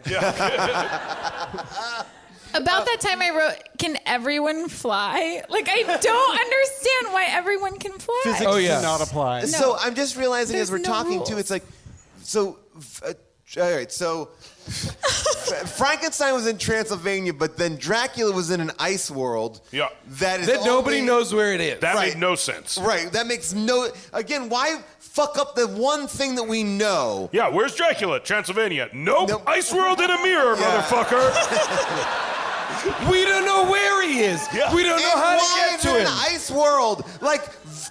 About that time I wrote, can everyone fly? Like, I don't understand why everyone can fly. Physics Oh, yeah. did not apply. So I'm just realizing as There's we're no talking rules. too, it's like, all right, so Frankenstein was in Transylvania, but then Dracula was in an ice world. Yeah. That Nobody only- knows where it is. That Right. made no sense. Right, that makes no. Again, why fuck up the one thing that we know? Yeah. Where's Dracula? Transylvania. Nope. Nope. Ice World in a mirror, Yeah. motherfucker. We don't know where he is. Yeah. We don't know And how why to get is to it him. an ice world? Like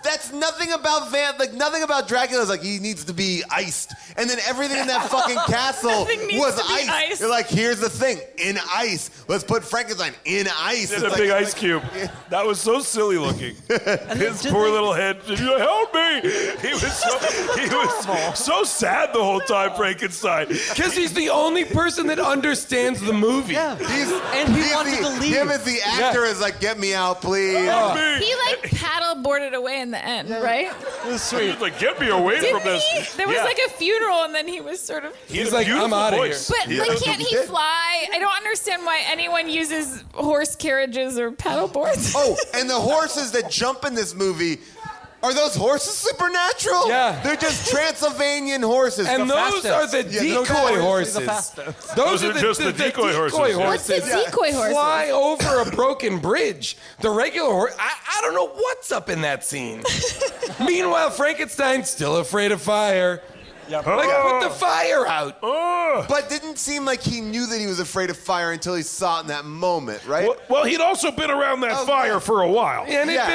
that's nothing about nothing about Dracula is like he needs to be iced, and then everything in that fucking castle Nothing needs was to be ice. iced. You're like, here's the thing, in ice. Let's put Frankenstein in ice. In It's a like- big ice cube. That was so silly looking. His did poor they- little head. Help me! He was so sad the whole time, Frankenstein. Because he's the only person that understands the movie. Yeah. He's he wanted to leave. Him as the actor is like, get me out, please. Help me! He paddle boarded away in the end, right? It was He sweet. was like, get me away Didn't from this. he? There was Yeah. a funeral and then he was sort of... He had He's a like, I'm beautiful outta voice. But can't he did. fly? I don't understand why anyone uses horse carriages or paddle boards. Oh, and the horses that jump in this movie, are those horses supernatural? Yeah. They're just Transylvanian horses. And those are the decoy horses. Those are just the decoy horses, yeah. What's the decoy horses? Fly over a broken bridge. The regular horse, I don't know what's up in that scene. Meanwhile, Frankenstein's still afraid of fire. Like, put the fire out. But didn't seem like he knew that he was afraid of fire until he saw it in that moment, right? Well, he'd also been around that Oh, fire yeah. for a while. And Yeah.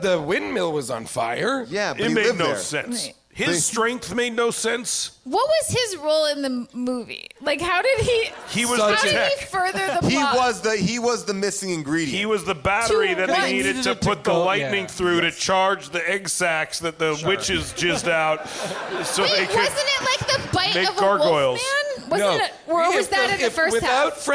the windmill was on fire. Yeah, but It he made lived no there. sense. His strength made no sense. What was his role in the movie? Like, how did he? He was How the did tech. he further the plot? He was the missing ingredient. He was the battery To that what? they needed to put the go- lightning yeah. through to charge the egg sacs that the witches jizzed out, so they Wait, could. wasn't it like the bite make of a gargoyles. wolf man? Wasn't it? Or was that in the first without half?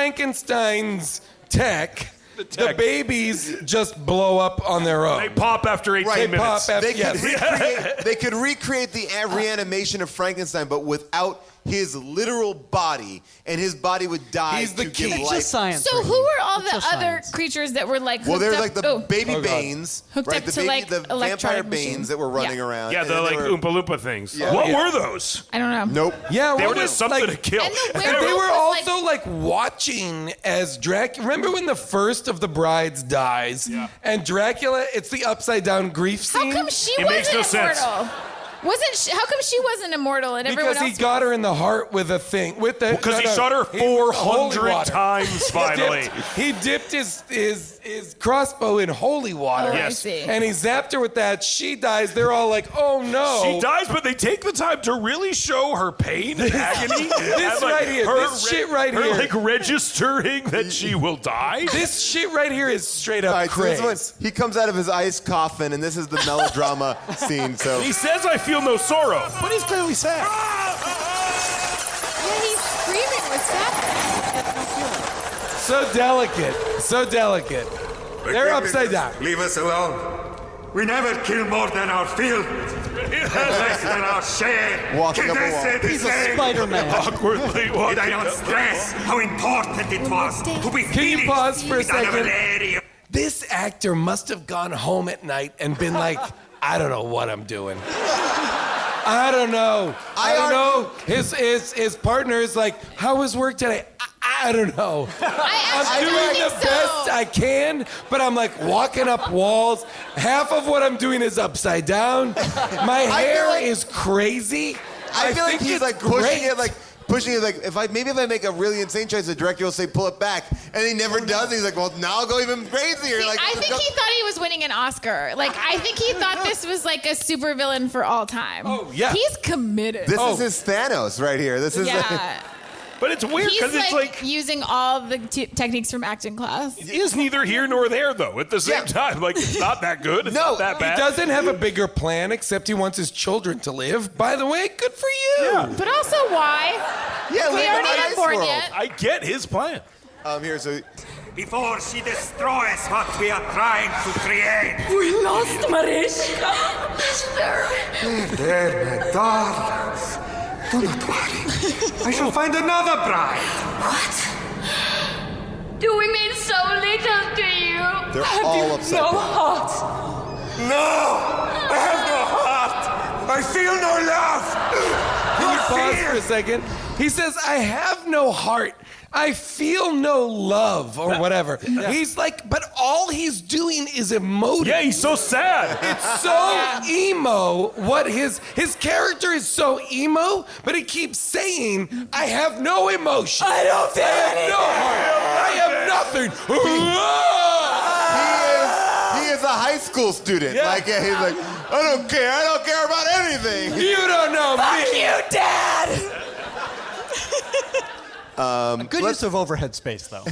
Frankenstein's tech, the babies just blow up on their own. They pop after 18 Right, minutes. pop after- They could, Yes. they could recreate the reanimation of Frankenstein, but without his literal body, and his body would die He's the to key. give It's life. just science. So Raheem. who were all It's the just other science. creatures that were like? Well, there's hooked like up- the oh. baby God. Banes, Hooked right? up The to, baby, like, the vampire electronic Banes machines. that were running Yeah. around. Yeah, and the they like were- Oompa Loompa things. Yeah. What Yeah. were those? I don't know. Nope. Yeah, They what were was, just something like, to kill. And the And werewolf they were was, also like watching as Dracula. Remember when the first of the brides dies, and Dracula? It's the upside down grief scene. How come she It wasn't makes no sense. immortal? How come she wasn't immortal and everyone Because he else? got her in the heart with a thing. With the Because he no, shot her he- holy 400 water. times finally. He dipped his crossbow in holy water. Oh, I Yes. see. And he zapped her with that. She dies. They're all like, oh no. She dies, but they take the time to really show her pain and agony. This And, right here, this shit right her, here. like registering that she will die. This shit right here is straight up All right, so this crazy. is when he comes out of his ice coffin, and this is the melodrama scene. So He says, "I feel no sorrow," but he's clearly sad. Yeah, he's screaming with sadness. So delicate. So delicate. They're upside down. Leave us alone. We never kill more than our fill. Less than our share. Walking up a wall. He's a Spider-Man. Awkwardly Did walking I not up. stress how important it was to be Can you finished pause for a with another second? area? This actor must have gone home at night and been like, I don't know what I'm doing. I don't know. I don't know. His partner is like, how was work today? I don't know. I'm I doing don't the think so. best I can, but I'm like walking up walls. Half of what I'm doing is upside down. My hair like- is crazy. I feel like think he's it's like pushing great. it, like pushing it. Like if I make a really insane choice, the director will say pull it back, and he never does. He's like, well, now I'll go even crazier. See, Like I think he thought he was winning an Oscar. Like, I think he thought this was like a supervillain for all time. Oh, yeah. He's committed. this is his Thanos right here. This is yeah. But it's weird He's because it's like using all the techniques from acting class. it is neither here nor there though. At the same time, like it's not that good. It's No, not that He bad. doesn't have a bigger plan except he wants his children to live. By the way, good for you. Yeah. But also, why? yeah. We live in aren't a even nice born world. yet. I get his plan. Here, so Before she destroys what we are trying to create. We lost Mariska. There, my darlings. Do not worry. I shall find another bride. Do we mean so little to you? they're Have all you upside no down. heart? No! I have no heart! I feel no love! Can you No pause fear! for a second? He says, I have no heart. I feel no love, or whatever. He's like, but all he's doing is emoting. Yeah, he's so sad. It's so emo. What his character is so emo, but he keeps saying, I have no emotion. I don't feel no heart. I have nothing. He is a high school student. Yeah. Like he's like, I don't care. I don't care about anything. You don't know me. You, Dad! Good use of overhead space, though.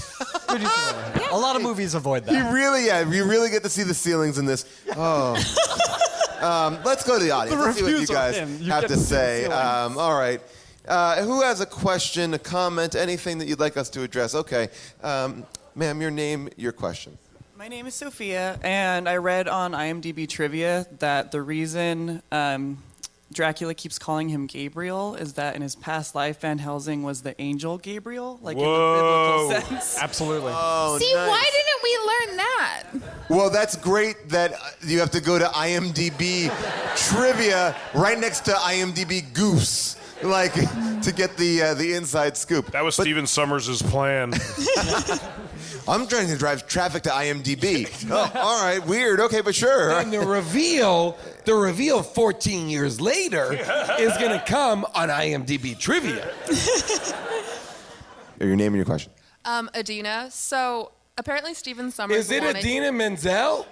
Good use of overhead. A lot of movies avoid that. You really get to see the ceilings in this. Oh. Let's go to the audience. Let's see what you reviews are guys in. You have get to to see the say. ceilings. All right. Who has a question, a comment, anything that you'd like us to address? Okay. Ma'am, your name, your question. My name is Sophia, and I read on IMDb trivia that the reason Dracula keeps calling him Gabriel is that in his past life, Van Helsing was the angel Gabriel, like in the biblical sense. Absolutely. Oh, See, nice. why didn't we learn that? Well, that's great that you have to go to IMDb trivia right next to IMDb Goose, like to get the inside scoop. That was Steven Summers' plan. I'm trying to drive traffic to IMDb. Oh, all right, weird. Okay, but sure. And the reveal 14 years later is going to come on IMDb trivia. Your name and your question. Adina. So apparently Steven Summers Is it wanted... Adina Menzel?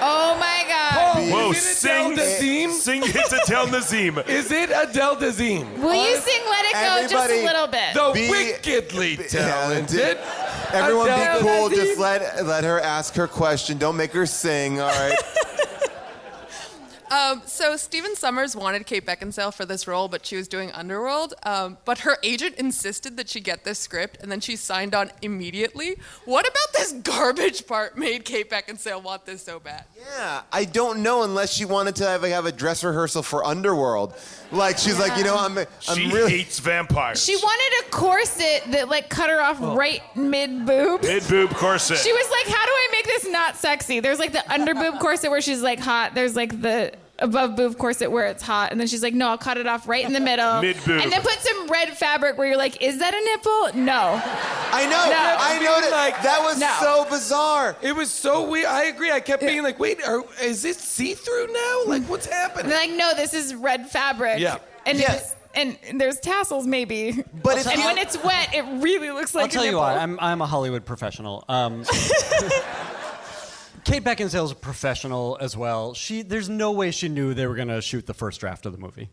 Oh my God. Whoa, Is it Adele Dazeem? Sing It's Adele Dazeem. Is it Adele Dazeem? Will you sing Let It Go just a Everybody little bit? The Be- wickedly talented. Everyone Adele be cool. Dazeem. Just let her ask her question. Don't make her sing, all right? So Stephen Summers wanted Kate Beckinsale for this role, but she was doing Underworld. But her agent insisted that she get this script, and then she signed on immediately. What about this garbage part made Kate Beckinsale want this so bad? Yeah, I don't know unless she wanted to have a dress rehearsal for Underworld. Like, she's like, you know, I'm She really... hates vampires. She wanted a corset that like cut her off right mid-boob. Mid-boob corset. She was like, how do I make this not sexy? There's like the under boob corset where she's like hot. There's like the above boob corset where it's hot. And then she's like, no, I'll cut it off right in the middle. Mid-boob. And then put some red fabric where you're like, is that a nipple? No. I know. No. I know that was No. so bizarre. It was so weird. I agree. I kept being like, wait, is it see-through now? Like, what's happening? They're like, no, this is red fabric. Yeah. And Yeah. it's, and there's tassels maybe. But if and you- when it's wet, it really looks like I'll tell a you nipple. why. I'm a Hollywood professional. Kate Beckinsale's a professional as well. There's no way she knew they were going to shoot the first draft of the movie.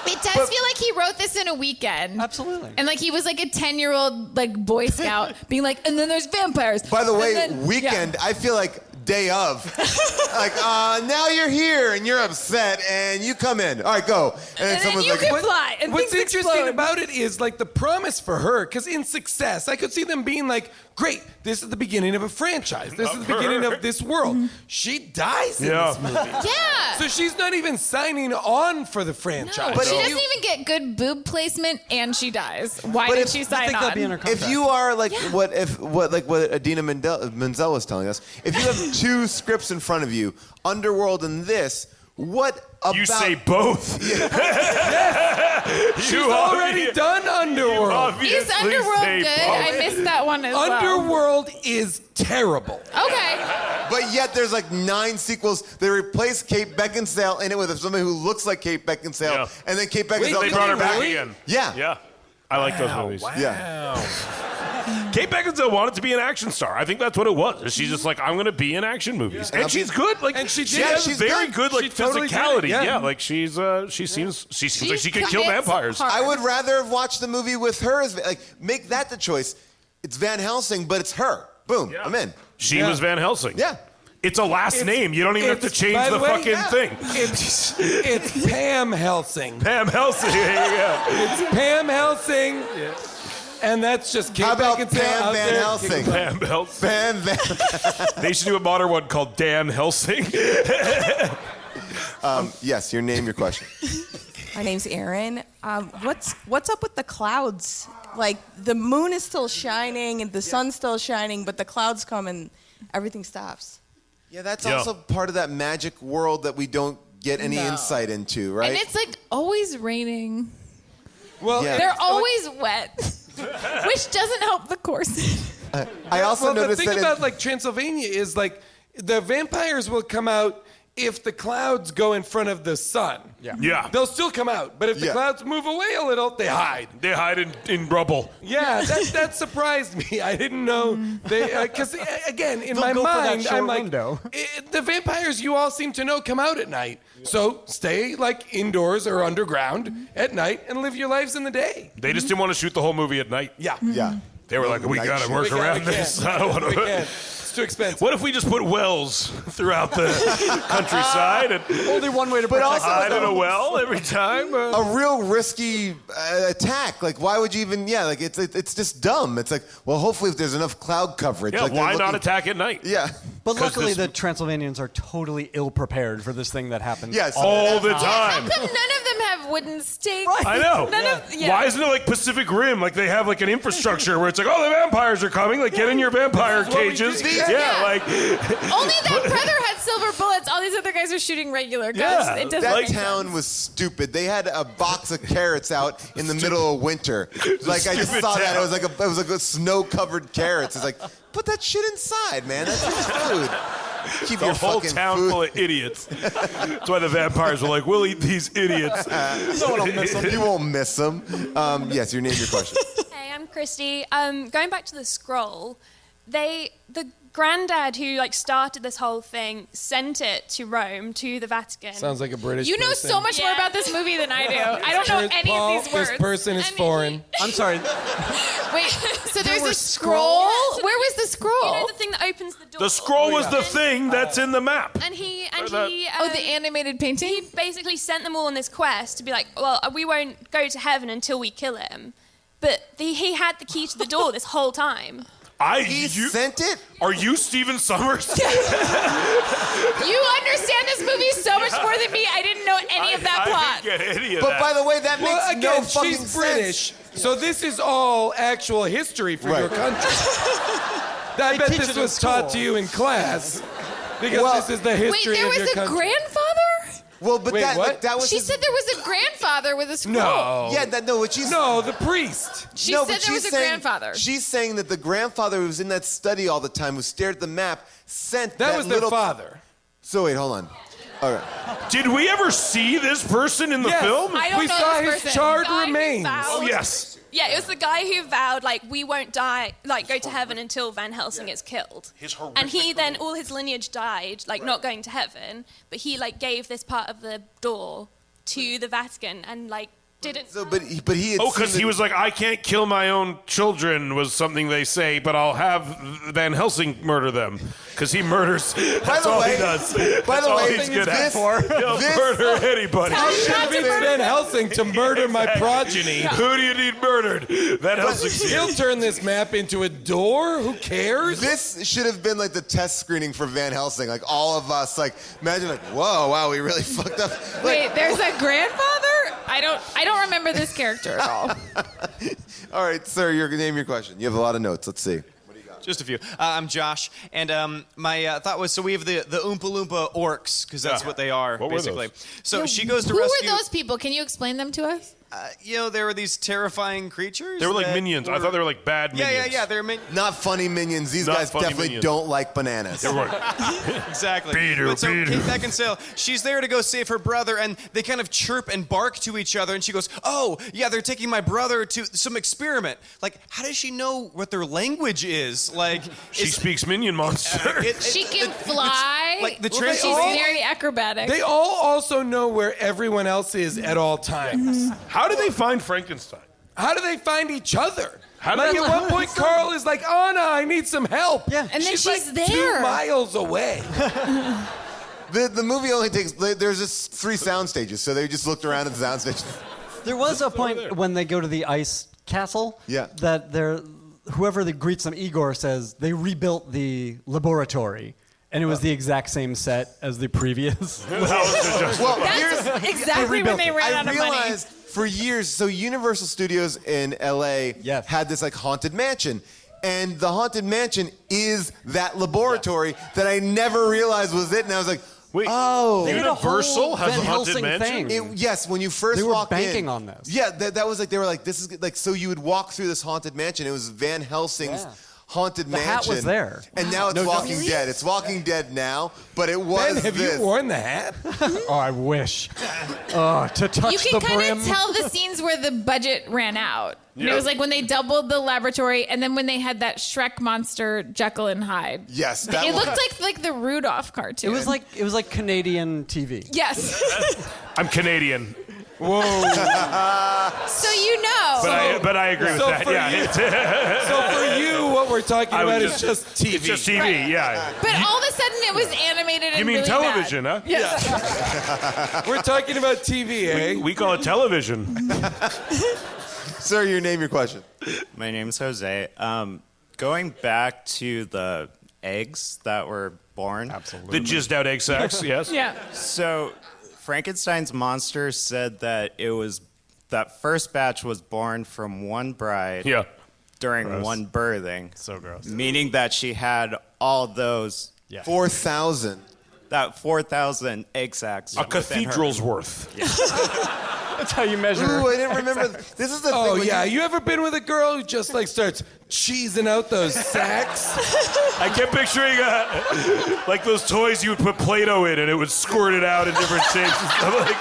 It does feel like he wrote this in a weekend. Absolutely. And like he was like a 10-year-old like Boy Scout being like, and then there's vampires. By the way, And then- weekend, I feel like day of. Like, now you're here and you're upset and you come in. All right, go. And then And then someone's you like, can fly. And What's things interesting explode. about it is like the promise for her, because in Success, I could see them being like, great, this is the beginning of a franchise. This is the beginning of this world. She dies in this movie. Yeah. So she's not even signing on for the No, franchise. but she doesn't even get good boob placement, and she dies. Why But did if- she you sign think on? that'd be in her contract? if you are like what Adina Menzel was telling us, if you have two scripts in front of you, Underworld and this, what about... You say both. She's already done Underworld. Is Underworld good? I missed that one as well. Underworld is terrible. Okay. But yet there's like 9 sequels. They replaced Kate Beckinsale in it with somebody who looks like Kate Beckinsale, Yeah. and then Kate Beckinsale... They comes brought her back back. again. Yeah. Yeah. I like those movies. Yeah. Kate Beckinsale wanted to be an action star. I think that's what it was. She's just like, I'm going to be in action movies. And she's good. Like, And she she did. has She's very good. good like She totally did it, physicality. yeah. Yeah, like she seems like she could kill commits vampires. hard. I would rather have watched the movie with her as... Like, make that the choice. It's Van Helsing, but it's her. Boom. Yeah. I'm in. She was Van Helsing. Yeah. It's a last name. You don't even have to change by the way, fucking yeah. thing. It's Pam Helsing. Pam Helsing. There you go. It's Pam Helsing. And that's just Kate How about Beckinsale Pam out Van there. Helsing? Pam Helsing. Van They should do a modern one called Dan Helsing. Yes, your name, your question. My name's Erin. What's up with the clouds? Like the moon is still shining and the sun's still shining, but the clouds come and everything stops. Yeah, that's Yeah. also part of that magic world that we don't get any insight into, right? And it's like always raining. Well, Yeah. They're always wet, which doesn't help the corset. I also well, the noticed thing that about like Transylvania is like the vampires will come out if the clouds go in front of the sun. Yeah. They'll still come out, but if the Yeah. clouds move away a little, they hide. They hide in rubble. Yeah, that surprised me. I didn't know they because again in They'll my go for that mind short I'm like window. The vampires you all seem to know come out at night, so stay like indoors or underground at night and live your lives in the day. They just didn't want to shoot the whole movie at night. Yeah, yeah. They were like, we Night got to shift. work We around can't. this. I don't want We to. can't. It's too expensive. What if we just put wells throughout the countryside and Only one way to But protect also- hide in a well every time? A real risky attack. Like, why would you even? Yeah, like it's just dumb. It's like, well, hopefully, if there's enough cloud coverage, Yeah, like they're why not looking- attack at night? Yeah. But 'Cause luckily, this- the Transylvanians are totally ill-prepared for this thing that happens. Yes. All the How time. come none of them have wooden stakes? I know. None of, yeah. Why isn't it like Pacific Rim? Like they have like an infrastructure where it's like, oh, the vampires are coming. Like get in your vampire what we cages. do. Yeah, like Only that brother had silver bullets. All these other guys are shooting regular guns. Yeah, It doesn't That make town sense. was stupid. They had a box of carrots out in the middle of winter. Like I just stupid saw that. town. It was like a snow-covered carrots. It's like, put that shit inside, man. That's just food. Keep the your whole fucking town food. full of idiots. That's why the vampires were like, we'll eat these idiots. No one will miss them. You won't miss them. Yes, your name, your question. Hey, I'm Christy. Going back to the scroll, the granddad, who like started this whole thing, sent it to Rome, to the Vatican. Sounds like a British You know person. so much more about this movie than I do. I don't know any Paul, of these words. This person is foreign. I'm sorry. Wait, so there's were a scroll? Where was the scroll? You know the thing that opens the door. The scroll was the thing that's in the map. And he the animated painting? He basically sent them all on this quest to be like, well, we won't go to heaven until we kill him. But he had the key to the door this whole time. He sent it? Are you Stephen Summers? You understand this movie so much more than me. I didn't know any of that plot. I didn't get any of But that. by the way, that Well, makes again, no fucking she's British, sense. so this is all actual history for your country. I bet teach this it in was taught to school. you in class because Well- this is the Wait, history there of your was a country. grandfather? Well, but Wait, that, what? like, that was She his- said there was a grandfather with a scroll. No. Yeah, no, what she's No, the priest. She no, said but there was she's a saying, grandfather. She's saying that the grandfather who was in that study all the time, who stared at the map, sent That was their little father. So wait, hold on. All right. Did we ever see this person in the Yes. film? I don't We know saw this his person. charred The guy who remains. vowed- Oh, yes. Yeah, it was the guy who vowed, like, we won't die, like, go to heaven until Van Helsing is killed. And he then, all his lineage died, like, not going to heaven, but he, like, gave this part of the door to the Vatican and, like, didn't... So, but he had Oh, seen because he was like, I can't kill my own children, was something they say, but I'll have Van Helsing murder them. Because he murders. That's all he does. That's all he's good at. He'll murder anybody. I should have been Van Helsing to murder my progeny. Who do you need murdered? Van Helsing. He'll turn this map into a door? Who cares? This should have been like the test screening for Van Helsing. Like all of us, like imagine like, whoa, wow, we really fucked up. Like, Wait, there's a grandfather? I don't remember this character at all. all right, sir, name your question. You have a lot of notes. Let's see. Just a few. I'm Josh, and my thought was, so we have the Oompa Loompa orcs, because that's what they are, What were basically. those? So she goes to Who rescue... were those people? Can you explain them to us? There were these terrifying creatures. They were like that minions. I thought they were like bad minions. Yeah. They're Not funny minions. These Not guys funny definitely minions. don't like bananas. Exactly. Peter, But so Peter. Kate Beckinsale, she's there to go save her brother, and they kind of chirp and bark to each other, and she goes, oh, yeah, they're taking my brother to some experiment. Like, how does she know what their language is? Like, She speaks minion monster. She can fly. like the She's translation. very acrobatic. They all also know where everyone else is at all times. How did they find Frankenstein? How do they find each other? How do Like they- at one point, Carl is like, Anna, I need some help. Yeah. And then she's she's like there. 2 miles away. The movie only takes. There's just 3 sound stages, so they just looked around at the sound stages. There was a point when they go to the ice castle. Yeah. That whoever that greets them, Igor, says they rebuilt the laboratory, and it was the exact same set as the previous. Well, here's That's exactly when they ran out I of money. realized for years, so Universal Studios in LA Yes. had this like haunted mansion. And the haunted mansion is that laboratory that I never realized was it. And I was like, Wait, oh. They did a whole Universal has Van a haunted Helsing mansion? thing. Yes, when you first They were walked banking in, on this. Yeah, that was like they were like, this is like, so you would walk through this haunted mansion. It was Van Helsing's haunted The mansion. hat was there. And now it's No, Walking really? Dead. It's Walking Dead now, but it was Ben, have this. you worn the hat? Oh, I wish. Oh, to touch You can the kind brim. of tell the scenes where the budget ran out. And Yeah. it was like when they doubled the laboratory, and then when they had that Shrek monster, Jekyll and Hyde. Yes, that It one. looked like the Rudolph cartoon. It was like Canadian TV. Yes. I'm Canadian. Whoa. So you know. But I agree with So that. for Yeah. you- It's- So for you, what we're talking I about would is just TV. It's just TV, yeah. But all of a sudden it was animated You and mean really television, bad. huh? Yes. We're talking about TV, eh? We call it television. Sir, your name, your question. My name's Jose. Going back to the eggs that were born. The jizzed out egg sacs, yes. Yeah. So Frankenstein's monster said that that first batch was born from one bride. Yeah. During Gross. one birthing. So gross. Meaning that she had all those. 4,000. That 4,000 egg sacs. A within her. cathedral's worth. That's how you measure. Ooh, I didn't remember. This is the Oh, thing. when yeah. You ever been with a girl who just like starts cheesing out those sacks? I kept picturing like those toys you would put Play-Doh in and it would squirt it out in different shapes and stuff like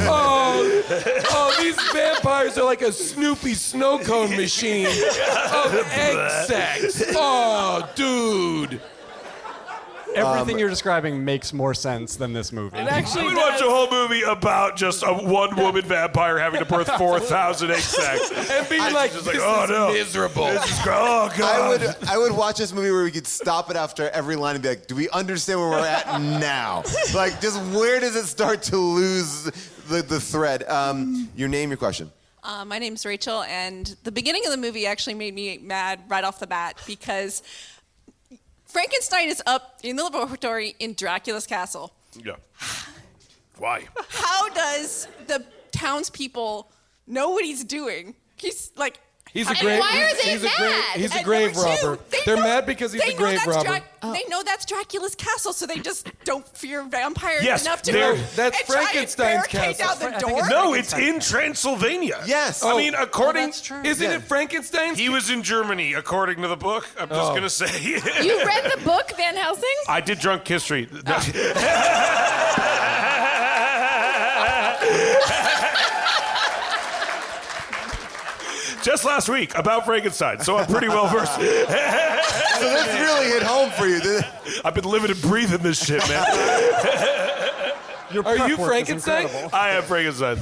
Oh, These vampires are like a Snoopy snow cone machine of egg sex. Oh, dude. Everything you're describing makes more sense than this movie. I would watch a whole movie about just a one-woman vampire having to birth 4,000 egg sacs. And being like, just this oh, is no. miserable. This is oh, God. I would watch this movie where we could stop it after every line and be like, do we understand where we're at now? Like, just where does it start to lose the thread? Your name, your question. My name's Rachel, and the beginning of the movie actually made me mad right off the bat because Frankenstein is up in the laboratory in Dracula's castle. Yeah. Why? How does the townspeople know what he's doing? He's like... He's a grave. Why are they he's mad? He's a And grave number two, robber. they They're know- mad because he's they a know grave that's robber. They know that's Dracula's castle, so they just don't fear vampires Yes, enough to they're- go that's and try and Frankenstein's barricade castle. down the door. No, it's in Transylvania. Yes. I mean, according... Isn't it Frankenstein's? He was in Germany, according to the book. I'm just going to say. You read the book, Van Helsing? I did drunk history. Just last week about Frankenstein, so I'm pretty well versed. So this really hit home for you. I've been living and breathing this shit, man. Are you Frankenstein? I am Frankenstein.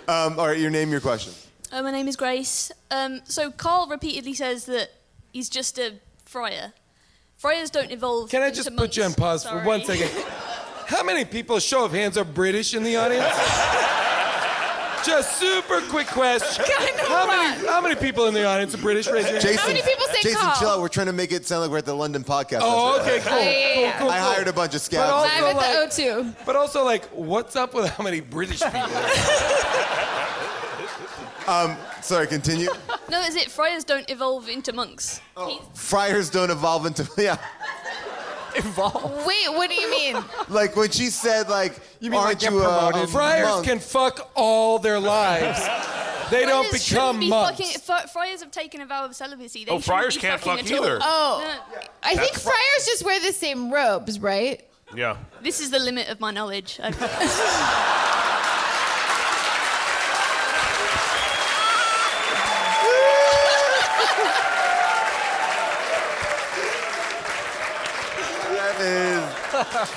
All right, your name, your question. My name is Grace. So Carl repeatedly says that he's just a friar. Friars don't evolve. Can I into just put you on monks. pause Sorry. for 1 second? How many people, show of hands, are British in the audience? Just super quick question. How many people in the audience are British? Raise your hand. Jason, How many people say Jason, Carl? chill out. We're trying to make it sound like we're at the London podcast. Oh, okay, cool. yeah. Cool. I hired a bunch of scabs. also, Live at the O2. But also, like, what's up with how many British people? Sorry, continue. No, is it friars don't evolve into monks? Friars don't evolve into Evolve. Wait, what do you mean? like when she said like, You mean aren't like get you promoted? Friars monk? can fuck all their lives. They don't Friars become shouldn't be monks. friars have taken a vow of celibacy. They Oh, friars shouldn't be can't fucking fuck at all. either. Oh, No. I think friars just wear the same robes, right? Yeah. This is the limit of my knowledge.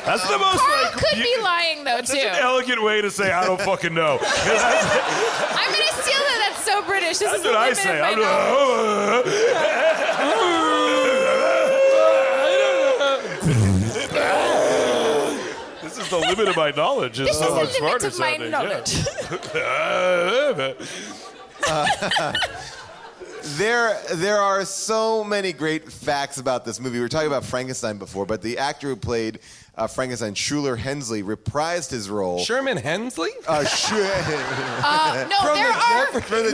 That's the most Carl like. could be lying though too. That's an elegant way to say I don't fucking know. I'm gonna steal that. That's so British. This That's is the what I limit say. of my I'm This is the limit of my knowledge. It's This so is the much limit smarter of my sounding. There are so many great facts about this movie. We were talking about Frankenstein before, but the actor who played Frankenstein, Shuler Hensley, reprised his role. Sherman Hensley? No, there are no black people in this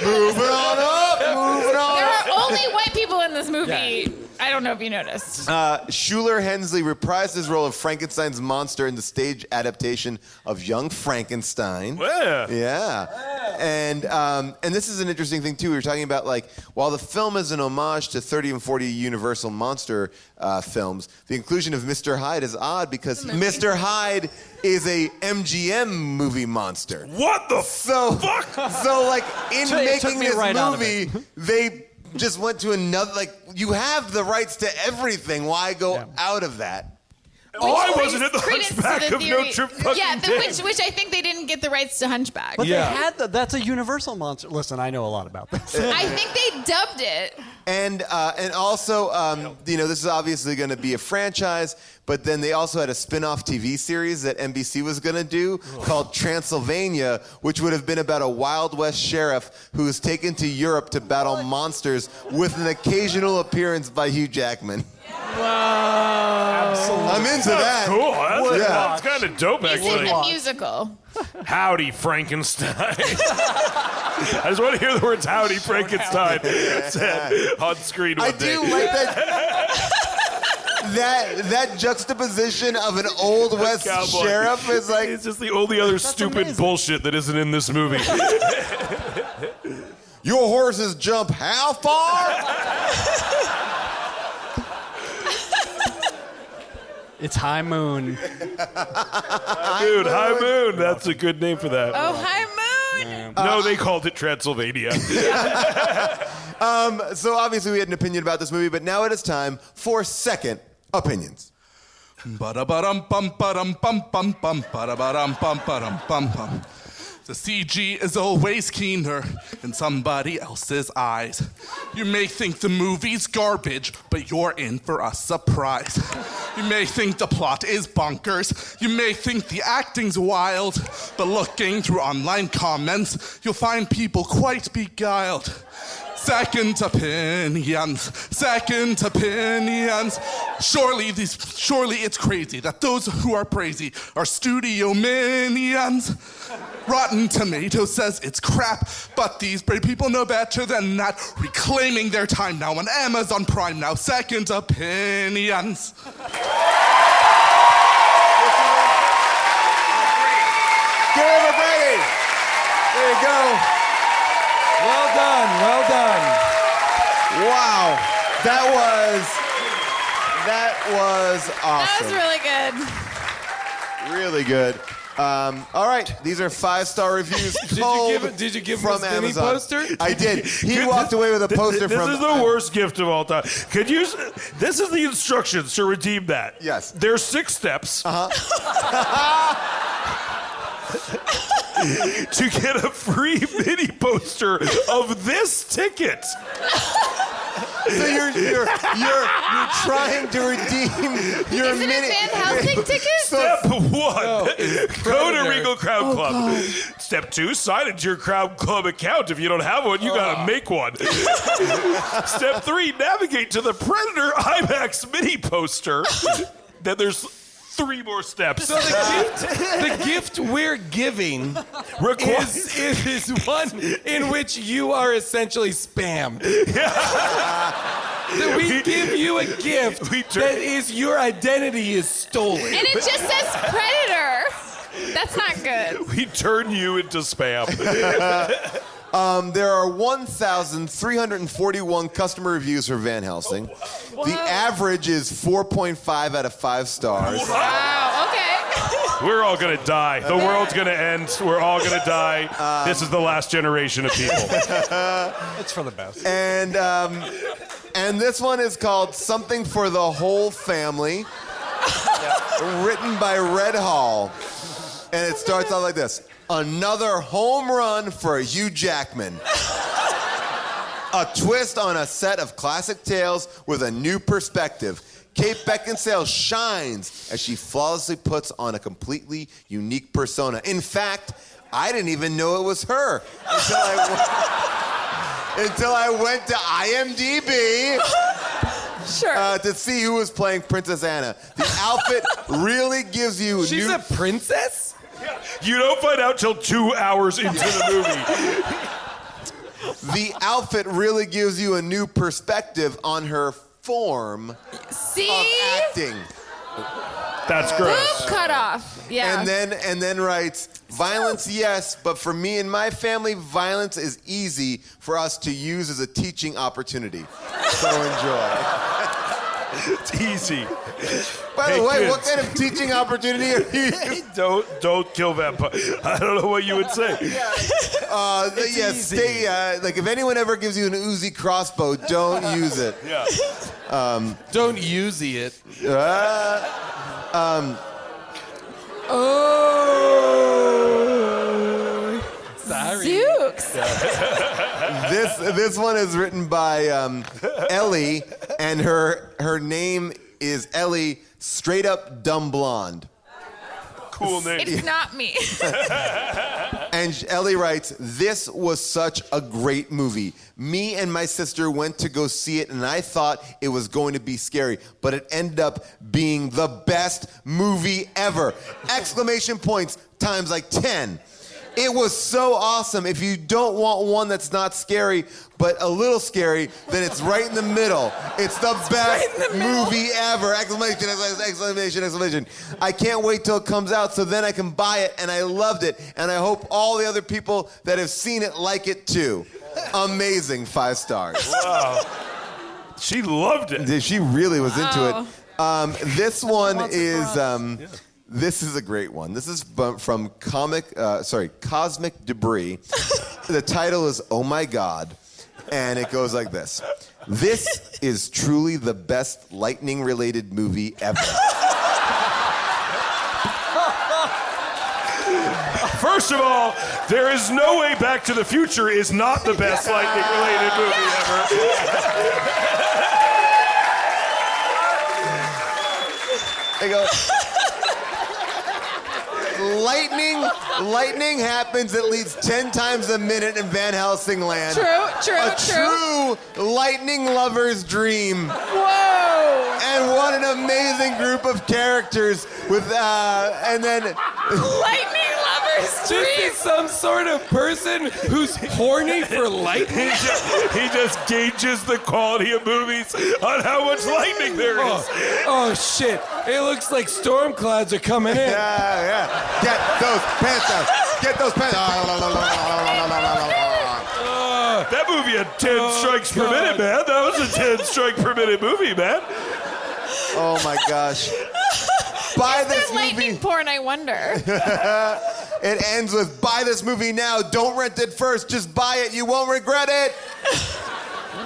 Moving on up, moving on. There are only white people in this movie. I don't know if you noticed. Shuler Hensley reprised his role of Frankenstein's monster in the stage adaptation of Young Frankenstein. Yeah. And this is an interesting thing too. We were talking about like while the film is an homage to 30 and 40 Universal monster films, the inclusion of Mr. Hyde is odd because Mr. Hyde is a MGM movie monster. What the fuck? So like in It took making me this right out of movie, they just went to another, like, you have the rights to everything. Why go out of that? Oh, I wasn't at the Credence to Hunchback the of theory. Notre fucking Yeah, Dame. which I think they didn't get the rights to Hunchback. But they had that's a universal monster. Listen, I know a lot about this. I think they dubbed it. And also, this is obviously going to be a franchise, but then they also had a spin-off TV series that NBC was going to do called Transylvania, which would have been about a Wild West sheriff who is taken to Europe to battle monsters with an occasional appearance by Hugh Jackman. Wow. I'm into that. Cool. That's kind of dope, He's in actually. the musical. Howdy, Frankenstein. I just want to hear the words "Howdy, Frankenstein" said on screen one I day. do like that juxtaposition of an Old West Cowboy. sheriff is like... It's just the only other stupid bullshit that isn't in this movie. Your horses jump how far? It's High Moon. Dude, High Moon. That's a good name for that. Oh, High Moon. No, they called it Transylvania. So obviously we had an opinion about this movie, but now it is time for second opinions. The CG is always keener in somebody else's eyes. You may think the movie's garbage, but you're in for a surprise. You may think the plot is bonkers. You may think the acting's wild, but looking through online comments, you'll find people quite beguiled. Second opinions. Surely it's crazy that those who are crazy are studio minions. Rotten Tomatoes says it's crap, but these brave people know better than that. Reclaiming their time now on Amazon Prime now. Second opinions. Give him a break. There you go. Well done. Wow. That was awesome. That was really good. Really good. All right, these are 5-star reviews. Did you give him from his mini Amazon. poster? I did. He walked away with a poster This from. is the worst gift of all time. This is the instructions to redeem that. Yes. There's 6 steps. To get a free mini poster of this ticket. So you're trying to redeem your Is it mini. a Van Helsing ticket? Step 1, No, it's go to Predator. Regal Crowd Club. Step 2, sign into your Crowd Club account. If you don't have one, you gotta make one. Step 3, navigate to the Predator IMAX mini poster. Then there's 3 more steps. So the gift we're giving is one in which you are essentially spammed. That we give you a gift that is your identity is stolen. And it just says Predator. That's not good. We turn you into spam. There are 1,341 customer reviews for Van Helsing. The average is 4.5 out of 5 stars. Wow, okay. We're all gonna die. The world's gonna end. We're all gonna die. This is the last generation of people. It's for the best. And this one is called Something for the Whole Family, written by Red Hall. And it starts out like this. Another home run for Hugh Jackman. A twist on a set of classic tales with a new perspective. Kate Beckinsale shines as she flawlessly puts on a completely unique persona. In fact, I didn't even know it was her until I went to IMDb to see who was playing Princess Anna. The outfit really gives you She's a princess? You don't find out till 2 hours into the movie. The outfit really gives you a new perspective on her form of acting. That's gross. Boob cut off. Yeah. And then writes, violence, yes, but for me and my family, violence is easy for us to use as a teaching opportunity. So enjoy. It's easy. By the way, what kind of teaching opportunity are you using? Don't kill vampires. I don't know what you would say. Like if anyone ever gives you an Uzi crossbow, don't use it. Yeah. Don't use it. Sorry. Zooks. This one is written by Ellie, and her name is Ellie, straight up dumb blonde. Cool name. It's not me. And Ellie writes, this was such a great movie. Me and my sister went to go see it, and I thought it was going to be scary, but it ended up being the best movie ever. Exclamation points times like 10. It was so awesome. If you don't want one that's not scary, but a little scary, then it's right in the middle. It's the best movie ever. Exclamation, exclamation, exclamation. I can't wait till it comes out so then I can buy it, and I loved it. And I hope all the other people that have seen it like it too. Amazing, 5 stars. Wow. She loved it. She really was into it. This one is... This is a great one. This is from Cosmic Debris. The title is Oh My God, and it goes like this. This is truly the best lightning-related movie ever. First of all, there is no way Back to the Future is not the best lightning-related movie ever. They go, lightning happens at least 10 times a minute in Van Helsing land. True lightning lover's dream. Whoa! And what an amazing group of characters with, and then... Lightning lover's dream! This is some sort of person who's horny for lightning. He just gauges the quality of movies on how much lightning there is. Oh shit. It looks like storm clouds are coming in. Yeah. Get those pants down. Get those pants down. That movie had 10 strikes per minute, man. That was a 10 strike per minute movie, man. Oh my gosh. Buy this movie. Lightning porn, I wonder. It ends with buy this movie now. Don't rent it first. Just buy it. You won't regret it.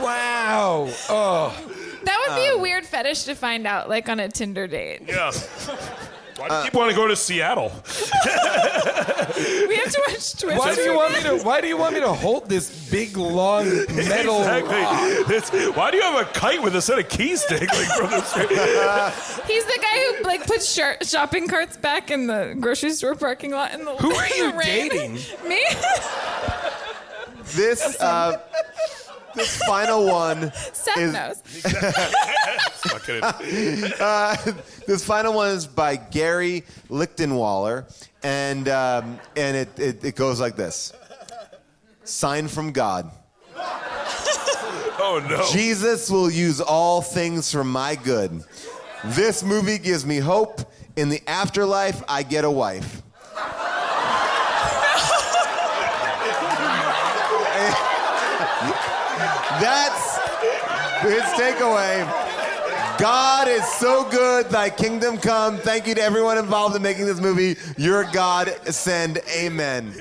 Wow. Oh. That would be a weird fetish to find out, like on a Tinder date. Yeah. Why do you keep wanting to go to Seattle? We have to watch Twister. Why do you want me to hold this big long metal Exactly. Why do you have a kite with a set of keys dangling from the street? He's the guy who like puts shopping carts back in the grocery store parking lot in the Who are you rain. dating? Me? This final one Seth knows. This final one is by Gary Lichtenwaller, and it goes like this. Sign from God. Oh no. Jesus will use all things for my good. This movie gives me hope. In the afterlife, I get a wife. That's his takeaway. God is so good, thy kingdom come. Thank you to everyone involved in making this movie. Your God send amen.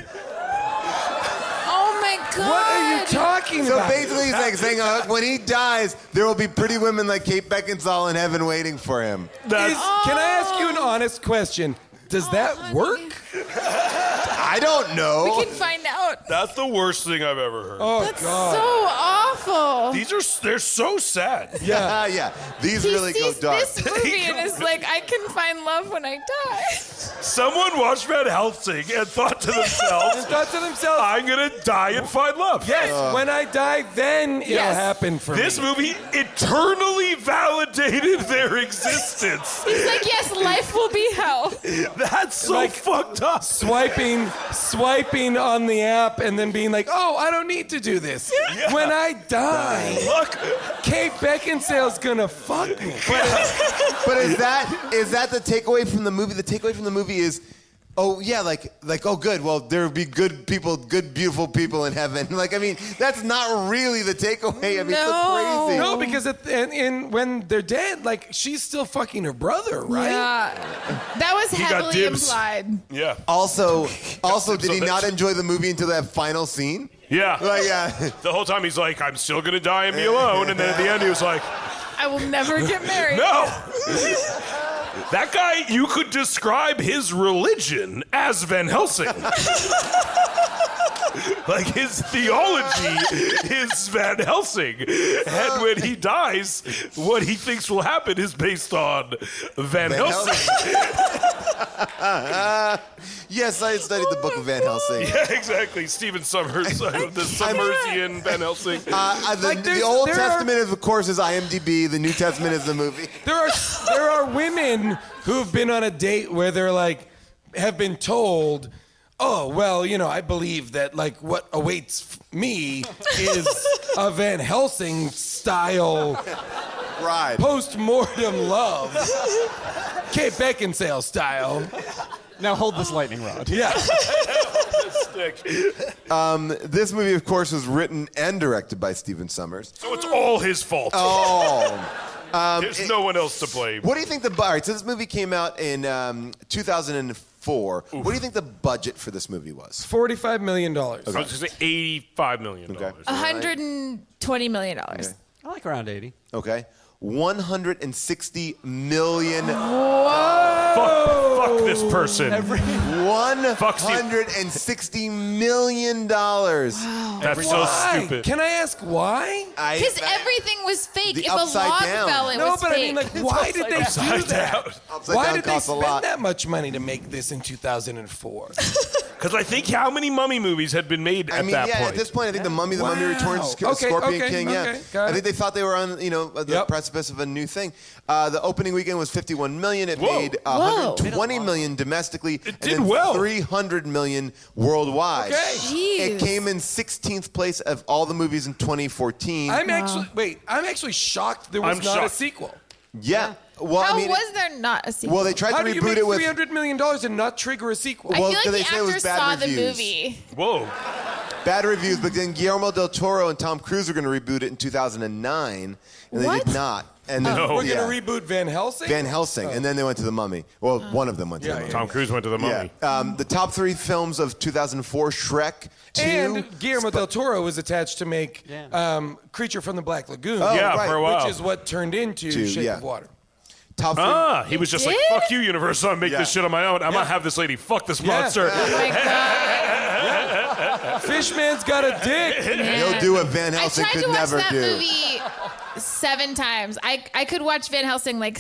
Oh my God. What are you talking So about? basically he's like saying when he dies, there will be pretty women like Kate Beckinsale in heaven waiting for him. Can I ask you an honest question? Does that work? I don't know. We can find out. That's the worst thing I've ever heard. Oh, That's God. so awful. They're so sad. Yeah. These really go sees dark. this movie and is like, I can find love when I die. Someone watched Van Helsing and thought to themselves, I'm going to die and find love. Yes, when I die, then it'll happen for This me. movie eternally validated their existence. He's like, yes, life will be hell. That's so fucked up. Swiping on the app and then being like, oh, I don't need to do this. Yeah. When I die, Look, Kate Beckinsale's gonna fuck me. But is that the takeaway from the movie? The takeaway from the movie is, oh yeah, like oh good. Well, there will be good people, good beautiful people in heaven. Like I mean, that's not really the takeaway. I mean, it's so crazy. No, because when they're dead, like she's still fucking her brother, right? Yeah. That was He got heavily dibs. implied. Yeah. Also, did he on not that. enjoy the movie until that final scene? Yeah. Like yeah. The whole time he's like, I'm still going to die and be alone. And then at the end he was like, I will never get married. no. That guy, you could describe his religion as Van Helsing. Like his theology is Van Helsing. And when he dies, what he thinks will happen is based on Van Helsing. Yes, I studied the book of Van Helsing. Yeah, exactly. Stephen Summers, the Summersian Van Helsing. The Old Testament, of course, is IMDb. The New Testament is the movie. There are women who've been on a date where they're like, have been told, oh, well, you know, I believe that like what awaits me is a Van Helsing style Right. post-mortem love. Kate Beckinsale style. Now hold this lightning rod. Yeah. This movie, of course, was written and directed by Stephen Sommers. So it's all his fault. Oh. There's no one else to blame. What do you think all right, so this movie came out in 2004. What do you think the budget for this movie was? $45 million. I was going to say $85 million. Okay. $120 million. Okay. I like around 80. Okay. $160 million. Fuck this person. $160 million. That's so stupid. Can I ask why? Because everything was fake. The If a upside log down. fell, it No, was but fake. I mean, like, why did they do that? Upside Why down did they costs a spend lot. that much money to make this in 2004? Because I think how many Mummy movies had been made at that point? At this point, I think The Mummy Returns, Scorpion King, got I it. think they thought they were on, the precipice of a new thing. The opening weekend was $51 million. It made $120 million domestically. It did well. $300 million worldwide. Okay. It came in 16th place of all the movies in 2014. I'm actually shocked there was not a sequel. Yeah. Well, How I mean, was there not a sequel? well, they tried How to do you reboot make it with $300 million and not trigger a sequel? I feel like they the say it was actors bad saw reviews. the movie. Whoa. bad reviews, but then Guillermo del Toro and Tom Cruise were going to reboot it in 2009, and they did not. And then, We're going to reboot Van Helsing? Van Helsing, and then they went to The Mummy. Well, one of them went to The Mummy. Tom Cruise went to The Mummy. Yeah. The top three films of 2004, Shrek 2. And Guillermo del Toro was attached to make Creature from the Black Lagoon. Oh, yeah, right. for a while. Which is what turned into Shape of Water. Top three. He was just like, fuck you, Universal. I'm make this shit on my own. I'm going to have this lady fuck this monster. Oh my God. Fishman's got a dick. He'll do what Van Helsing could never do. I tried to watch that movie 7 times. I could watch Van Helsing like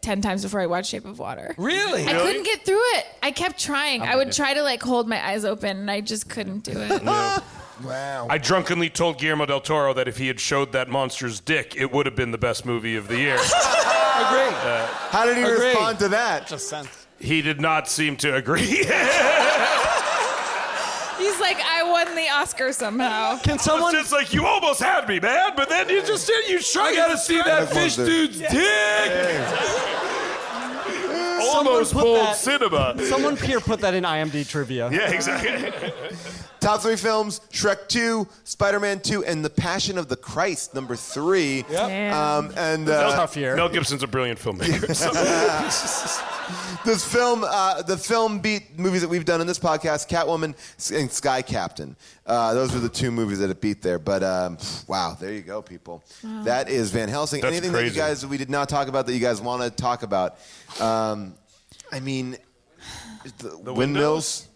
10 times before I watched Shape of Water. Really? I couldn't get through it. I kept trying. I would try to like hold my eyes open and I just couldn't do it. Wow. I drunkenly told Guillermo del Toro that if he had showed that monster's dick, it would have been the best movie of the year. Agree. How did he respond to that? Just sense. He did not seem to agree. He's like, I won the Oscar somehow. Can someone? It's just like, you almost had me, man, but then you just did. You tried. I gotta see that fish dude's dick. Almost put pulled that- cinema. Someone here put that in IMDb trivia. Yeah, exactly. Top three films: Shrek 2, Spider-Man 2, and The Passion of the Christ, number 3. Yep. Tough year. Mel Gibson's a brilliant filmmaker. This film, the film beat movies that we've done in this podcast, Catwoman and Sky Captain. Those were the 2 movies that it beat there. But wow, there you go, people. Wow. That is Van Helsing. That's Anything crazy. that we did not talk about that you guys want to talk about? I mean, the windmills.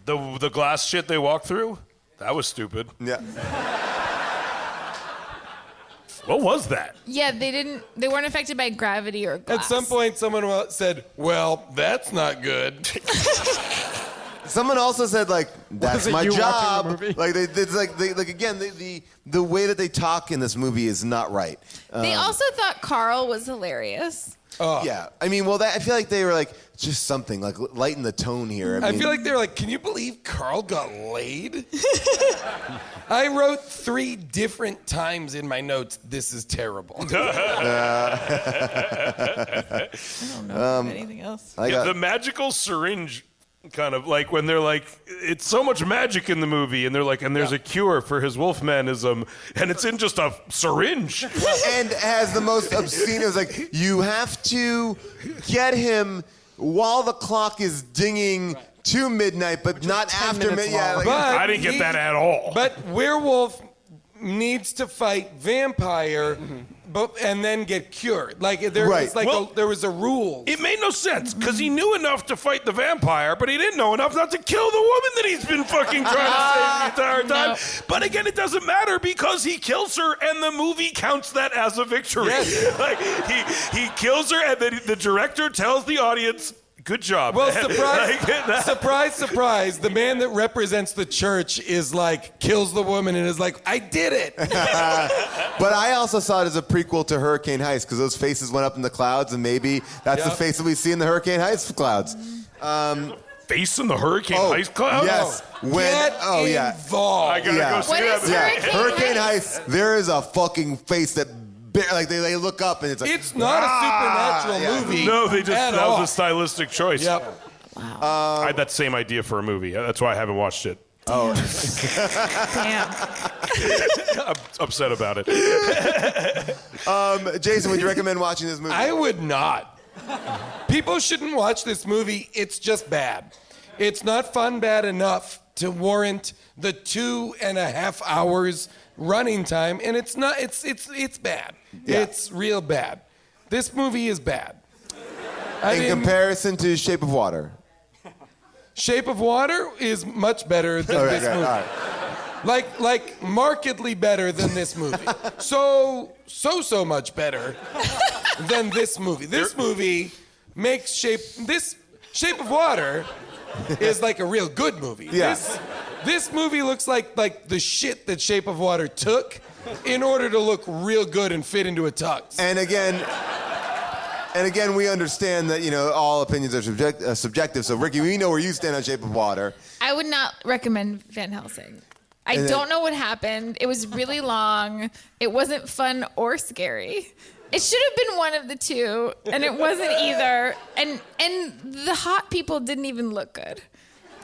The glass shit they walked through? That was stupid. Yeah. What was that? Yeah, they weren't affected by gravity or glass. At some point, someone said, well, that's not good. Someone also said, like, that's it my you watching job. the movie? Like, again, the way that they talk in this movie is not right. They also thought Carl was hilarious. Yeah. I mean, well, I feel like they were like, just something, like, lighten the tone here. I feel like they were like, can you believe Carl got laid? I wrote 3 different times in my notes, this is terrible. I don't know anything else. The magical syringe kind of like when they're like, it's so much magic in the movie, and they're like, and there's a cure for his wolfmanism, and it's in just a syringe. And has the most obscene, it was like, you have to get him while the clock is dinging to midnight, but not after midnight. Yeah, like, I didn't get that at all. But werewolf needs to fight vampire, and then get cured. Like there was there was a rule. It made no sense because he knew enough to fight the vampire, but he didn't know enough not to kill the woman that he's been fucking trying to save the entire time. No. But again, it doesn't matter because he kills her, and the movie counts that as a victory. Yes. Like he kills her, and then the director tells the audience, good job. Well, surprise, surprise. The man that represents the church is like, kills the woman and is like, I did it. But I also saw it as a prequel to Hurricane Heist because those faces went up in the clouds, and maybe that's the face that we see in the Hurricane Heist clouds. Face in the Hurricane Heist cloud? Yes. Get involved. I gotta go see What is that. Hurricane Heist, there is a fucking face that like they look up and it's like, It's not a supernatural movie. No, they just at that all. was a stylistic choice. Yep. I had that same idea for a movie. That's why I haven't watched it. Oh. Damn. I'm upset about it. Jason, would you recommend watching this movie? I would not. People shouldn't watch this movie. It's just bad. It's not fun bad enough to warrant the 2.5 hours running time, and it's not. It's bad. Yeah. It's real bad. This movie is bad. In comparison to Shape of Water. Shape of Water is much better than this movie. All right. Like markedly better than this movie. So much better than this movie. This movie makes Shape of Water is like a real good movie. Yeah. This movie looks like the shit that Shape of Water took in order to look real good and fit into a tux. And again, we understand that, all opinions are subjective. So, Ricky, we know where you stand on Shape of Water. I would not recommend Van Helsing. I don't know what happened. It was really long. It wasn't fun or scary. It should have been one of the two, and it wasn't either. And the hot people didn't even look good.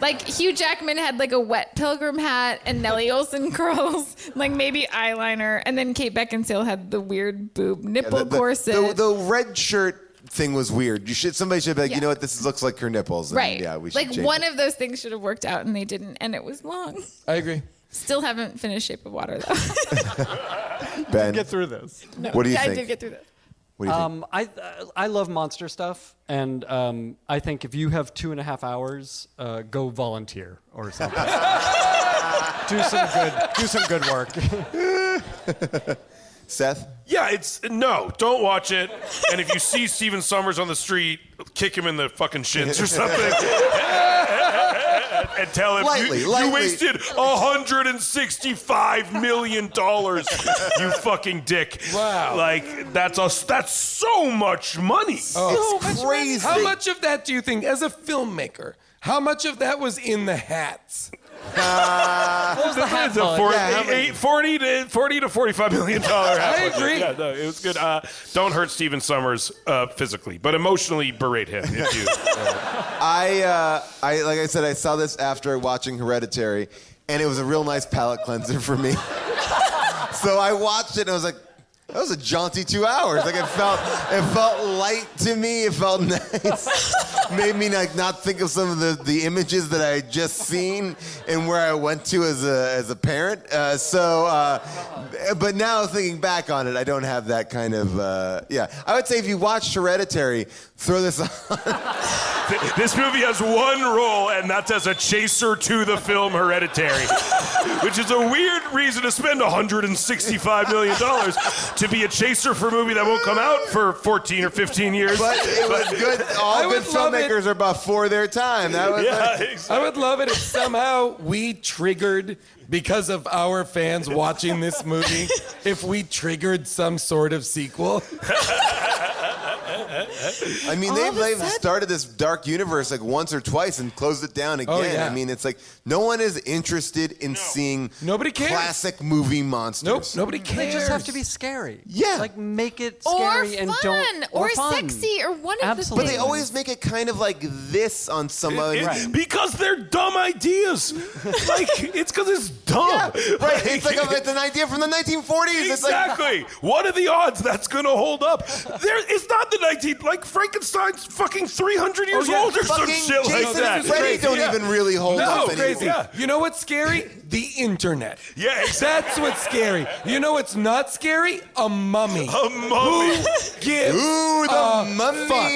Like, Hugh Jackman had like a wet pilgrim hat and Nellie Olson curls, like maybe eyeliner, and then Kate Beckinsale had the weird boob nipple corset. The red shirt thing was weird. Somebody should be like, you know what, this looks like her nipples. And Right. Yeah, we should like change one it. of those things should have worked out, and they didn't, and it was long. I agree. Still haven't finished Shape of Water, though. Ben, Get through this. No, what do you I think? did get through that. What do you think? I love monster stuff, and I think if you have 2.5 hours, go volunteer or something. do some good work. Seth? Yeah, don't watch it. And if you see Steven Summers on the street, kick him in the fucking shins or something. And tell him Lightly. you wasted $165 million, you fucking dick. Wow. Like, that's so much money. It's crazy. How much of that do you think, as a filmmaker, how much of that was in the hats? What was the hat It's a fund? $40 to $45 million hat I budget. agree. Yeah, no, it was good. Don't hurt Steven Summers physically, but emotionally berate him if you. I like I said, I saw this after watching Hereditary, and it was a real nice palate cleanser for me. So I watched it, and I was like, that was a jaunty 2 hours. Like it felt light to me. It felt nice. Made me not think of some of the images that I had just seen and where I went to as a parent. But now thinking back on it, I don't have that kind of. I would say if you watched Hereditary, throw this on. This movie has one role, and that's as a chaser to the film Hereditary, which is a weird reason to spend $165 million to be a chaser for a movie that won't come out for 14 or 15 years. But it was good. All good filmmakers are before their time. That was I would love it if somehow we triggered, because of our fans watching this movie, if we triggered some sort of sequel. I mean, they've started this dark universe like once or twice and closed it down again. Oh, yeah. I mean, it's like no one is interested in seeing classic movie monsters. Nope, nobody cares. They just have to be scary. Yeah. Like, make it scary and don't... Or fun. sexy, or one of the But things. they always make it kind of like this on some other... Because they're dumb ideas. Like, it's because it's dumb. Yeah, right. It's like it's an idea from the 1940s. Exactly. What are the odds that's going to hold up? It's not the like Frankenstein's fucking 300 years old or some Fucking shit like Jason that. and Freddy don't even really hold up anymore. Crazy. You know what's scary? The internet. Yeah, exactly. That's what's scary. You know what's not scary? A mummy. A mummy. Who gives Ooh, the mummy. fuck?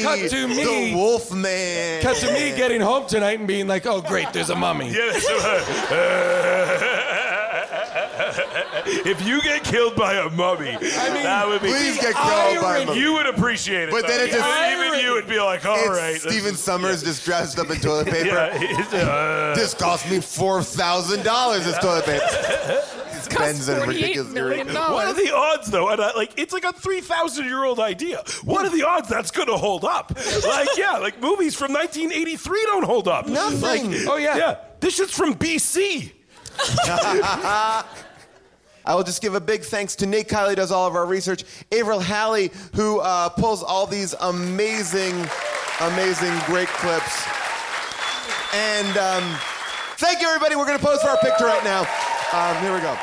Cut to me. The wolf man. Cut to me getting home tonight and being like, oh, great, there's a mummy. If you get killed by a mummy, that would be. Please get killed by a mummy. You would appreciate it. But then it just even you would be like, all right. Steven Summers just dressed up in toilet paper. This cost me $4,000. This toilet paper. Spends a ridiculous What are the odds, though? And it's like a 3,000-year-old idea. What are the odds that's going to hold up? Like movies from 1983 don't hold up. Nothing. Yeah. This shit's from BC. I will just give a big thanks to Nate Kiley, who does all of our research, Avril Halley, who pulls all these amazing great clips, and Thank you, everybody. We're going to pose for our picture right now. Here we go.